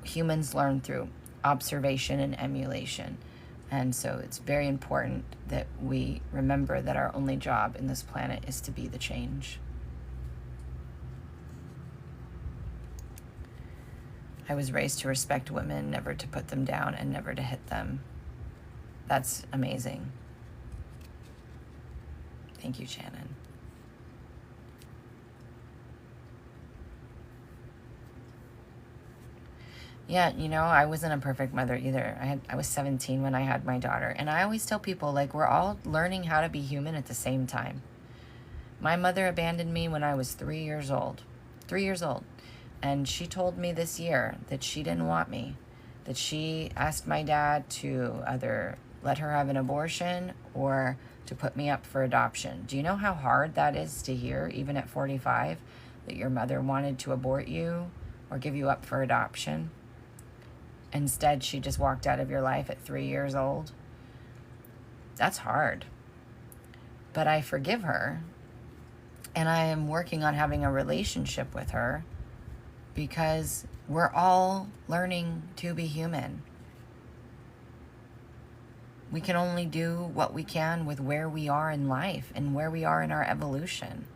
humans learn through observation and emulation. And so it's very important that we remember that our only job in this planet is to be the change. I was raised to respect women, never to put them down, and never to hit them. That's amazing. Thank you, Shannon. Yeah, you know, I wasn't a perfect mother either. I was 17 when I had my daughter. And I always tell people, like, we're all learning how to be human at the same time. My mother abandoned me when I was 3 years old. 3 years old. And she told me this year that she didn't want me. That she asked my dad to either let her have an abortion or to put me up for adoption. Do you know how hard that is to hear, even at 45, that your mother wanted to abort you or give you up for adoption? Instead, she just walked out of your life at 3 years old. That's hard. But I forgive her. And I am working on having a relationship with her, because we're all learning to be human. We can only do what we can with where we are in life and where we are in our evolution.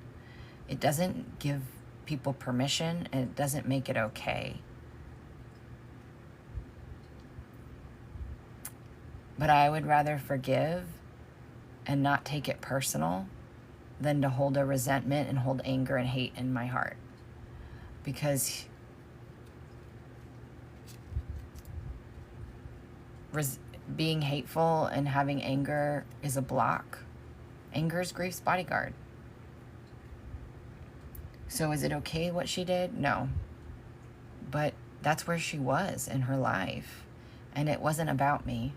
It doesn't give people permission, and it doesn't make it okay. But I would rather forgive and not take it personal than to hold a resentment and hold anger and hate in my heart. Because being hateful and having anger is a block. Anger is grief's bodyguard. So is it okay what she did? No. But that's where she was in her life. And it wasn't about me.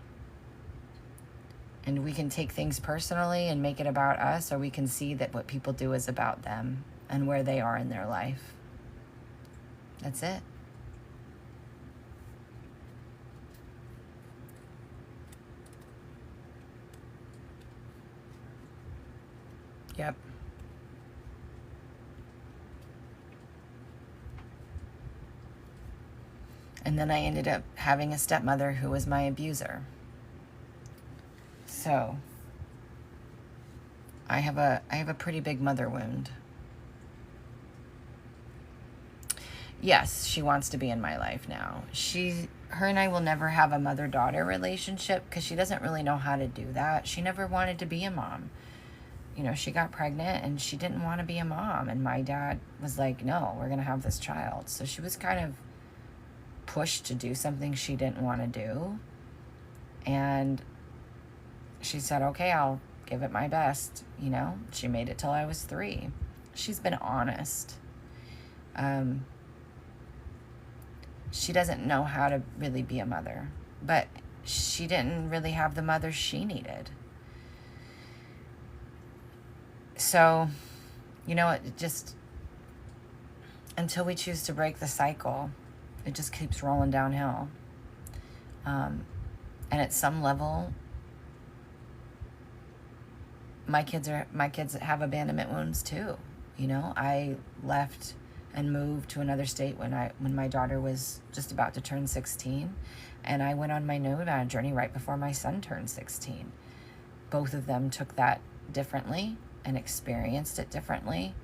And we can take things personally and make it about us, or we can see that what people do is about them and where they are in their life. That's it. Yep. And then I ended up having a stepmother who was my abuser. So I have a pretty big mother wound. Yes, she wants to be in my life now. Her and I will never have a mother-daughter relationship because she doesn't really know how to do that. She never wanted to be a mom. You know, she got pregnant and she didn't want to be a mom. And my dad was like, no, we're going to have this child. So she was kind of pushed to do something she didn't want to do. And she said, okay, I'll give it my best. You know, she made it till I was 3. She's been honest. She doesn't know how to really be a mother, but she didn't really have the mother she needed. So, you know, it just, until we choose to break the cycle, it just keeps rolling downhill. And at some level, my kids have abandonment wounds too. You know, I left and moved to another state when my daughter was just about to turn 16, and I went on my nomad journey right before my son turned 16. Both of them took that differently and experienced it differently.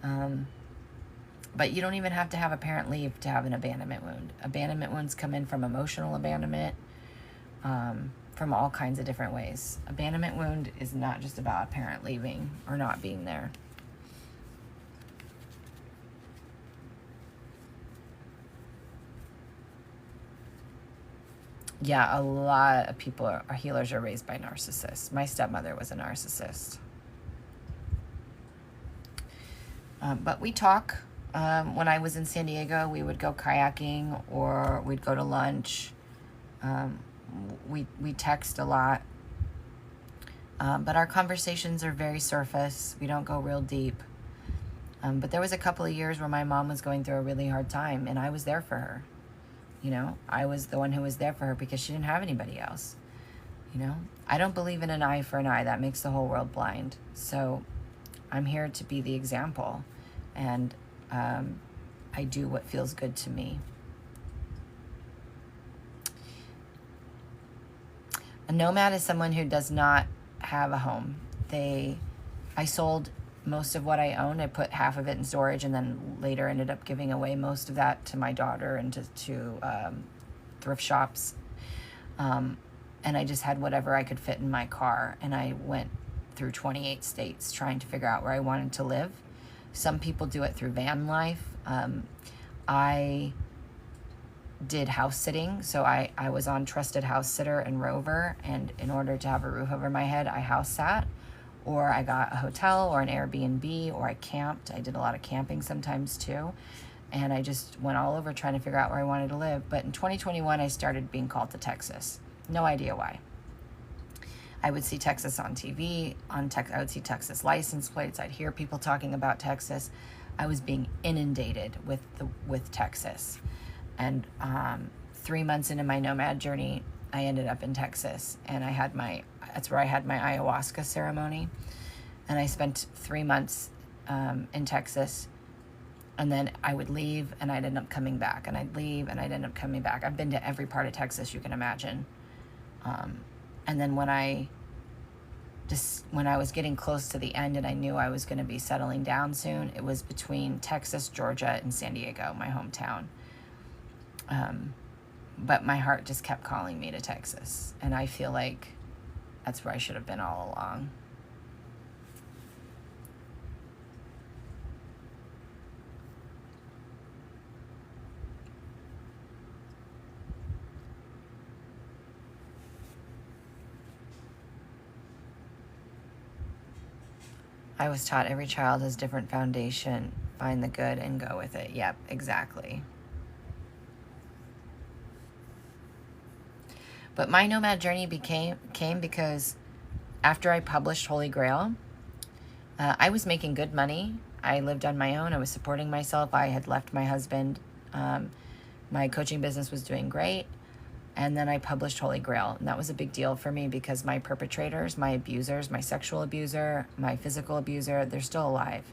But you don't even have to have a parent leave to have an abandonment wound. Abandonment wounds come in from emotional abandonment, from all kinds of different ways. Abandonment wound is not just about a parent leaving or not being there. Yeah, a lot of people are healers are raised by narcissists. My stepmother was a narcissist. But we talk. When I was in San Diego, we would go kayaking or we'd go to lunch. We text a lot. But our conversations are very surface. We don't go real deep. But there was a couple of years where my mom was going through a really hard time, and I was there for her. You know, I was the one who was there for her because she didn't have anybody else. You know, I don't believe in an eye for an eye. That makes the whole world blind. So I'm here to be the example, and I do what feels good to me. A nomad is someone who does not have a home. I sold most of what I owned. I put half of it in storage, and then later ended up giving away most of that to my daughter and to thrift shops. And I just had whatever I could fit in my car, and I went through 28 states trying to figure out where I wanted to live. Some people do it through van life. I did house sitting, so I was on Trusted House Sitter and Rover, and in order to have a roof over my head, I house sat, or I got a hotel or an Airbnb, or I camped. I did a lot of camping sometimes too, and I just went all over trying to figure out where I wanted to live. But in 2021, I started being called to Texas. No idea why. I would see Texas on TV, I would see Texas license plates. I'd hear people talking about Texas. I was being inundated with Texas. And 3 months into my nomad journey, I ended up in Texas, and that's where I had my ayahuasca ceremony. And I spent 3 months in Texas, and then I would leave and I'd end up coming back, and I'd leave and I'd end up coming back. I've been to every part of Texas you can imagine. And then when I was getting close to the end and I knew I was going to be settling down soon, it was between Texas, Georgia, and San Diego, my hometown. but my heart just kept calling me to Texas. And I feel like that's where I should have been all along. I was taught every child has different foundation. Find the good and go with it. Yep, exactly. But my nomad journey came because after I published Holy Grail, I was making good money. I lived on my own. I was supporting myself. I had left my husband. My coaching business was doing great. And then I published Holy Grail. And that was a big deal for me because my perpetrators, my abusers, my sexual abuser, my physical abuser, they're still alive.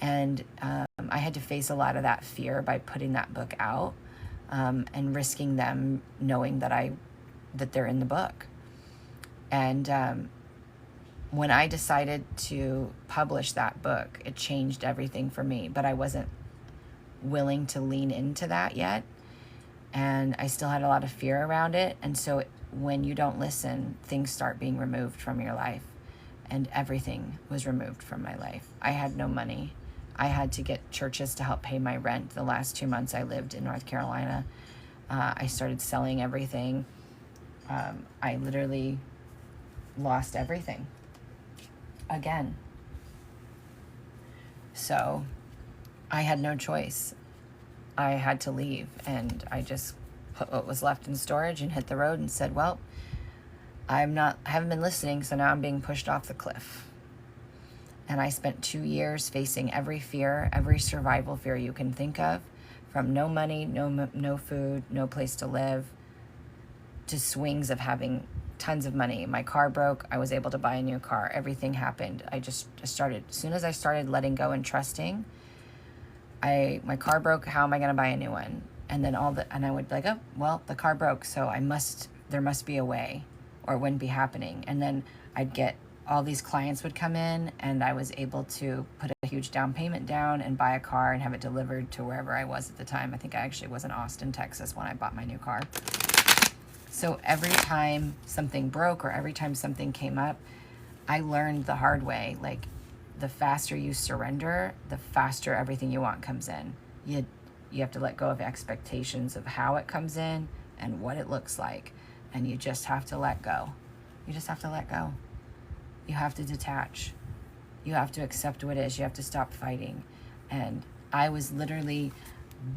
And I had to face a lot of that fear by putting that book out and risking them knowing that they're in the book. And when I decided to publish that book, it changed everything for me. But I wasn't willing to lean into that yet. And I still had a lot of fear around it. And so when you don't listen, things start being removed from your life. And everything was removed from my life. I had no money. I had to get churches to help pay my rent the last 2 months I lived in North Carolina. I started selling everything. I literally lost everything again. So I had no choice. I had to leave, and I just put what was left in storage and hit the road and said, well, I haven't been listening, so now I'm being pushed off the cliff. And I spent 2 years facing every fear, every survival fear you can think of, from no money, no food, no place to live, to swings of having tons of money. My car broke. I was able to buy a new car. Everything happened. I started, as soon as I started letting go and trusting, my car broke. How am I going to buy a new one? And then and I would be like, oh, well, the car broke, so there must be a way, or it wouldn't be happening. And then I'd get all these clients would come in, and I was able to put a huge down payment down and buy a car and have it delivered to wherever I was at the time. I think I actually was in Austin, Texas when I bought my new car. So every time something broke or every time something came up, I learned the hard way. Like, the faster you surrender, the faster everything you want comes in. You have to let go of expectations of how it comes in and what it looks like. And you just have to let go. You just have to let go. You have to detach. You have to accept what is. You have to stop fighting. And I was literally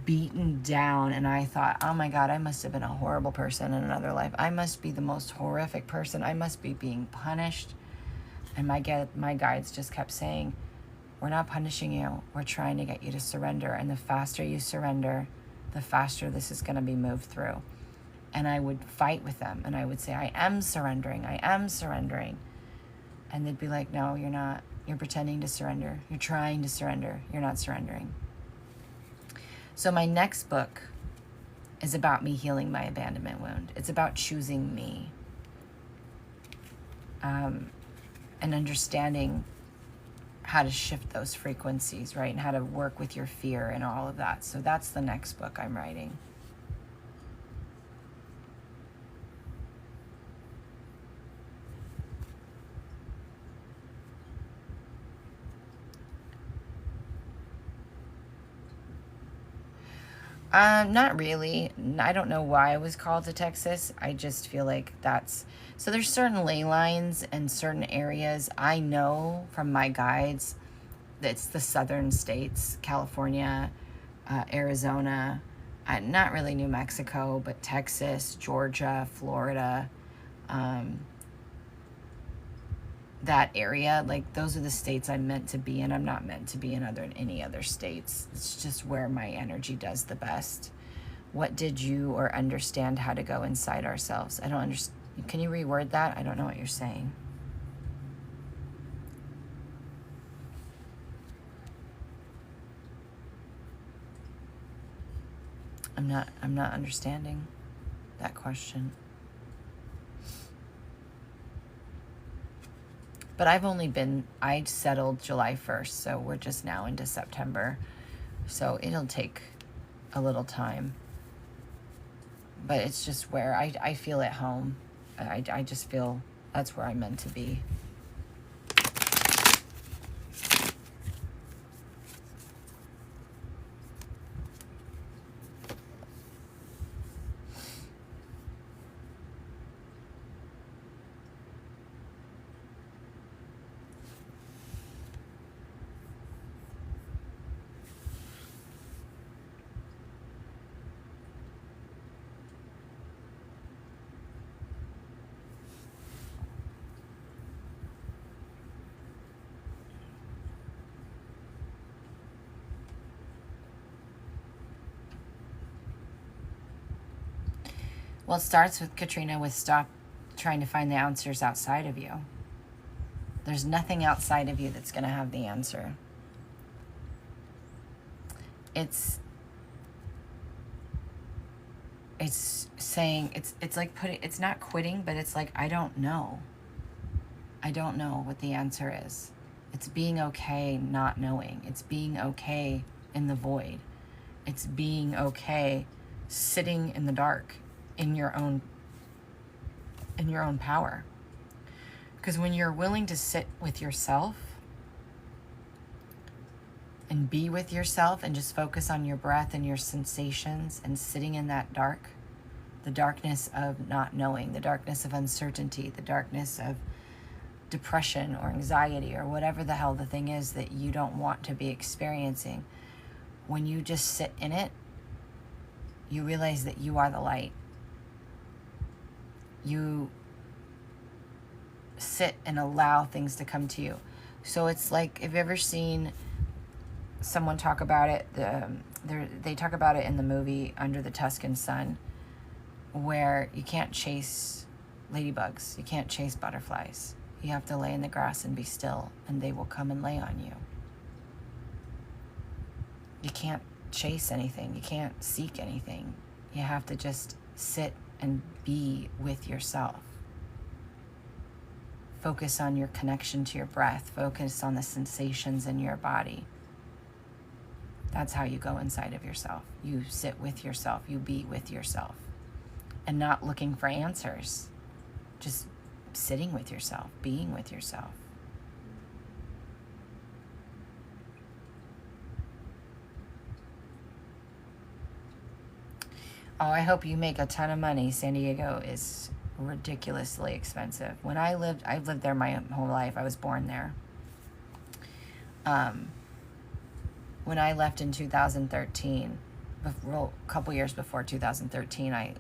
beaten down, and I thought, oh my God, I must have been a horrible person in another life. I must be the most horrific person. I must be being punished. And my guides just kept saying, we're not punishing you. We're trying to get you to surrender. And the faster you surrender, the faster this is going to be moved through. And I would fight with them. And I would say, I am surrendering. I am surrendering. And they'd be like, no, you're not. You're pretending to surrender. You're trying to surrender. You're not surrendering. So my next book is about me healing my abandonment wound. It's about choosing me. And understanding how to shift those frequencies, right? And how to work with your fear and all of that. So that's the next book I'm writing. Not really. I don't know why I was called to Texas. I just feel like so there's certain ley lines and certain areas I know from my guides. It's the southern states, California, Arizona, not really New Mexico, but Texas, Georgia, Florida, that area. Like, those are the states I'm meant to be in. I'm not meant to be in any other states. It's just where my energy does the best. What did you or understand how to go inside ourselves? I don't understand. Can you reword that? I don't know what you're saying. I'm not understanding that question. But I settled July 1st, so we're just now into September. So it'll take a little time. But it's just where I feel at home. I just feel that's where I'm meant to be. Well, it starts with Katrina with stop trying to find the answers outside of you. There's nothing outside of you that's going to have the answer. It's saying, it's like putting, it's not quitting, but it's like, I don't know. I don't know what the answer is. It's being okay not knowing. It's being okay in the void. It's being okay sitting in the dark in your own power. Because when you're willing to sit with yourself and be with yourself and just focus on your breath and your sensations and sitting in that dark, the darkness of not knowing, the darkness of uncertainty, the darkness of depression or anxiety or whatever the hell the thing is that you don't want to be experiencing, when you just sit in it, you realize that you are the light. You sit and allow things to come to you. So it's like, have you ever seen someone talk about it? They talk about it in the movie Under the Tuscan Sun, where you can't chase ladybugs, you can't chase butterflies. You have to lay in the grass and be still, and they will come and lay on you. You can't chase anything. You can't seek anything. You have to just sit and be with yourself. Focus on your connection to your breath. Focus on the sensations in your body. That's how you go inside of yourself. You sit with yourself. You be with yourself. And not looking for answers. Just sitting with yourself, being with yourself. Oh, I hope you make a ton of money. San Diego is ridiculously expensive. When I've lived there my whole life. I was born there. When I left in 2013, a couple years before 2013, I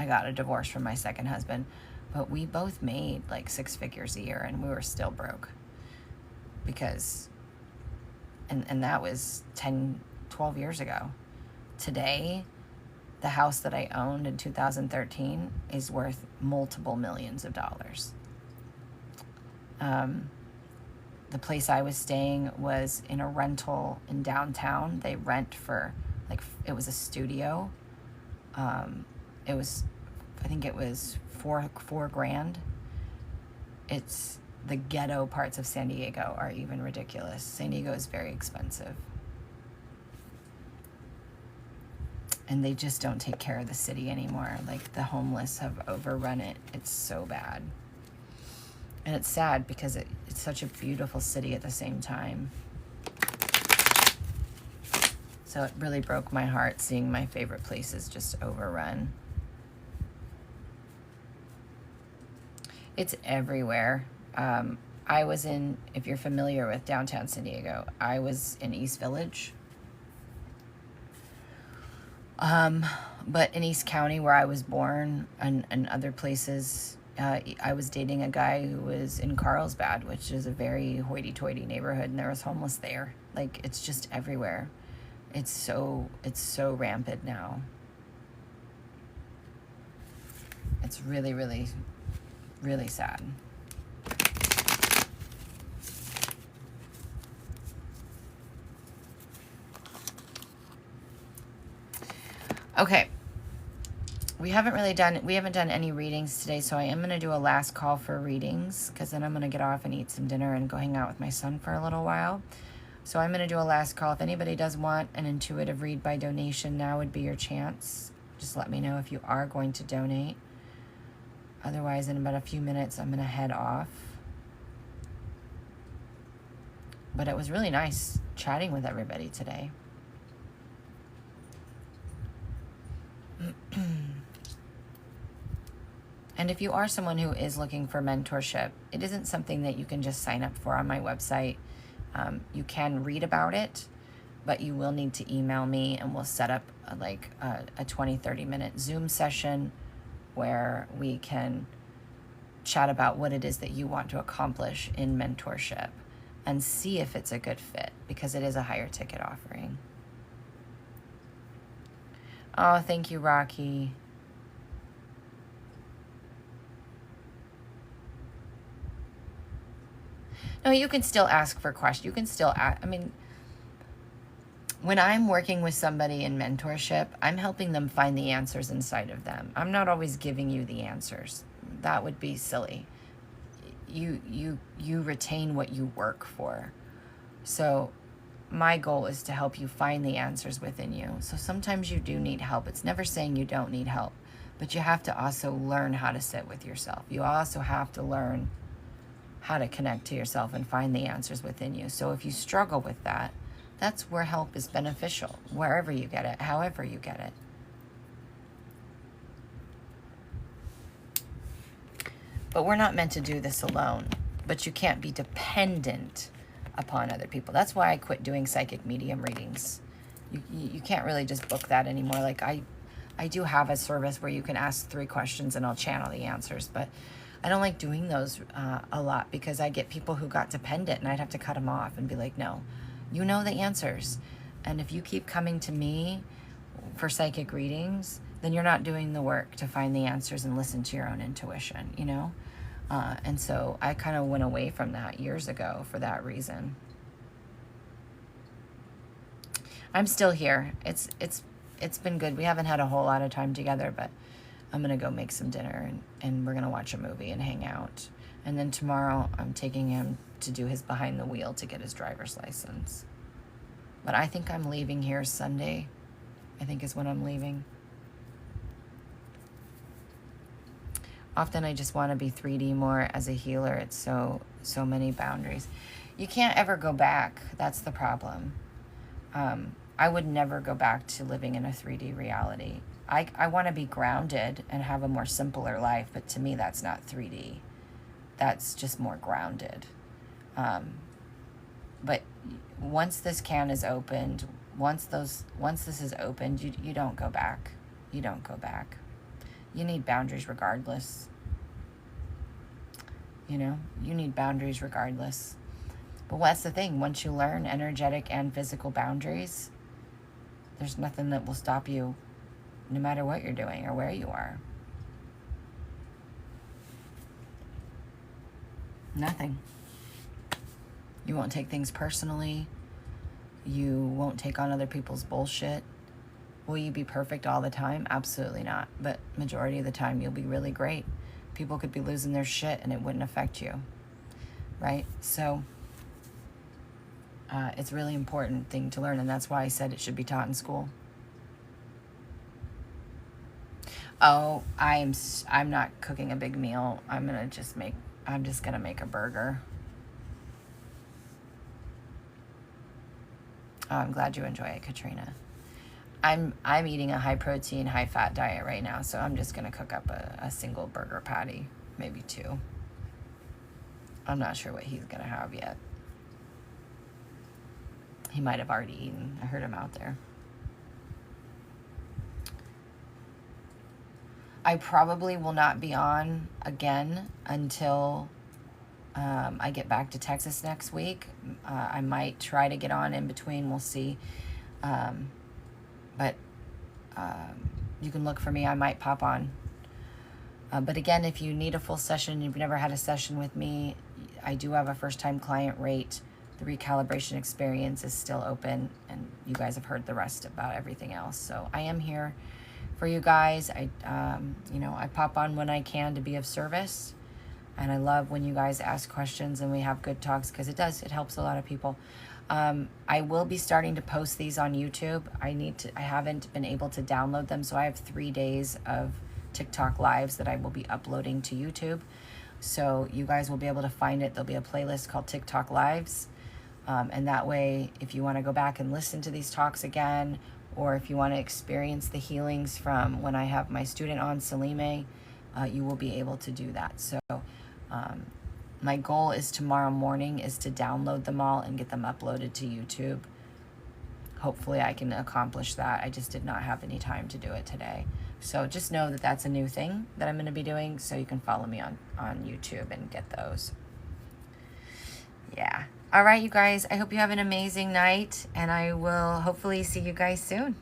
got a divorce from my second husband. But we both made like 6 figures a year, and we were still broke. Because, and that was 10, 12 years ago. Today, the house that I owned in 2013 is worth multiple millions of dollars. The place I was staying was in a rental in downtown. They rent for, like, it was a studio. It was, I think it was $4,000. It's, the ghetto parts of San Diego are even ridiculous. San Diego is very expensive. And they just don't take care of the city anymore. Like, the homeless have overrun it. It's so bad. And it's sad because it's such a beautiful city at the same time. So it really broke my heart seeing my favorite places just overrun. It's everywhere. I was in, if you're familiar with downtown San Diego, I was in East Village. But in East County, where I was born, and other places, I was dating a guy who was in Carlsbad, which is a very hoity-toity neighborhood, and there was homeless there. Like, it's just everywhere. It's so rampant now. It's really, really, really sad. Okay. We haven't done any readings today, so I am going to do a last call for readings, because then I'm going to get off and eat some dinner and go hang out with my son for a little while. So I'm going to do a last call. If anybody does want an intuitive read by donation, now would be your chance Just let me know if you are going to donate. Otherwise, in about a few minutes, I'm going to head off. But it was really nice chatting with everybody today. And if you are someone who is looking for mentorship, it isn't something that you can just sign up for on my website. You can read about it, but you will need to email me, and we'll set up a 20-30 minute Zoom session where we can chat about what it is that you want to accomplish in mentorship and see if it's a good fit, because it is a higher ticket offering. Oh, thank you, Rocky. No, you can still ask for questions. You can still ask. I mean, when I'm working with somebody in mentorship, I'm helping them find the answers inside of them. I'm not always giving you the answers. That would be silly. You retain what you work for. So my goal is to help you find the answers within you. So sometimes you do need help. It's never saying you don't need help, but you have to also learn how to sit with yourself. You also have to learn how to connect to yourself and find the answers within you. So if you struggle with that, that's where help is beneficial, wherever you get it, however you get it. But we're not meant to do this alone. But you can't be dependent upon other people. That's why I quit doing psychic medium readings. You can't really just book that anymore. Like I do have a service where you can ask 3 questions and I'll channel the answers, but I don't like doing those a lot, because I get people who got dependent and I'd have to cut them off and be like, no, you know the answers. And if you keep coming to me for psychic readings, then you're not doing the work to find the answers and listen to your own intuition, you know? And so I kind of went away from that years ago for that reason. I'm still here. It's been good. We haven't had a whole lot of time together, but I'm going to go make some dinner and we're going to watch a movie and hang out. And then tomorrow I'm taking him to do his behind the wheel to get his driver's license. But I think I'm leaving here Sunday, I think is when I'm leaving. Often I just want to be 3D more as a healer. It's so many boundaries. You can't ever go back. That's the problem. I would never go back to living in a 3D reality. I want to be grounded and have a more simpler life, but to me that's not 3D. That's just more grounded. But once this can is opened, once this is opened, you don't go back. You don't go back. You need boundaries regardless. You know, you need boundaries regardless. But what's the thing? Once you learn energetic and physical boundaries, there's nothing that will stop you, no matter what you're doing or where you are. Nothing. You won't take things personally. You won't take on other people's bullshit. Will you be perfect all the time? Absolutely not. But majority of the time, you'll be really great. People could be losing their shit and it wouldn't affect you, right? So it's a really important thing to learn, and that's why I said it should be taught in school. Oh, I'm not cooking a big meal. I'm just gonna make a burger. Oh, I'm glad you enjoy it, Katrina. I'm eating a high protein, high fat diet right now, so I'm just gonna cook up a single burger patty, maybe 2. I'm not sure what he's gonna have yet. He might have already eaten. I heard him out there. I probably will not be on again until I get back to Texas next week. I might try to get on in between. We'll see. But you can look for me. I might pop on. But again, if you need a full session, you've never had a session with me, I do have a first-time client rate. The recalibration experience is still open, and you guys have heard the rest about everything else. So I am here for you guys. I pop on when I can to be of service. And I love when you guys ask questions and we have good talks, because it helps a lot of people. I will be starting to post these on YouTube. I haven't been able to download them, so I have 3 days of TikTok lives that I will be uploading to YouTube. So you guys will be able to find it. There'll be a playlist called TikTok Lives. And that way, if you want to go back and listen to these talks again, or if you want to experience the healings from when I have my student on, Salime, you will be able to do that. So my goal is tomorrow morning is to download them all and get them uploaded to YouTube. Hopefully I can accomplish that. I just did not have any time to do it today. So just know that that's a new thing that I'm going to be doing, so you can follow me on YouTube and get those. Yeah. All right, you guys, I hope you have an amazing night, and I will hopefully see you guys soon.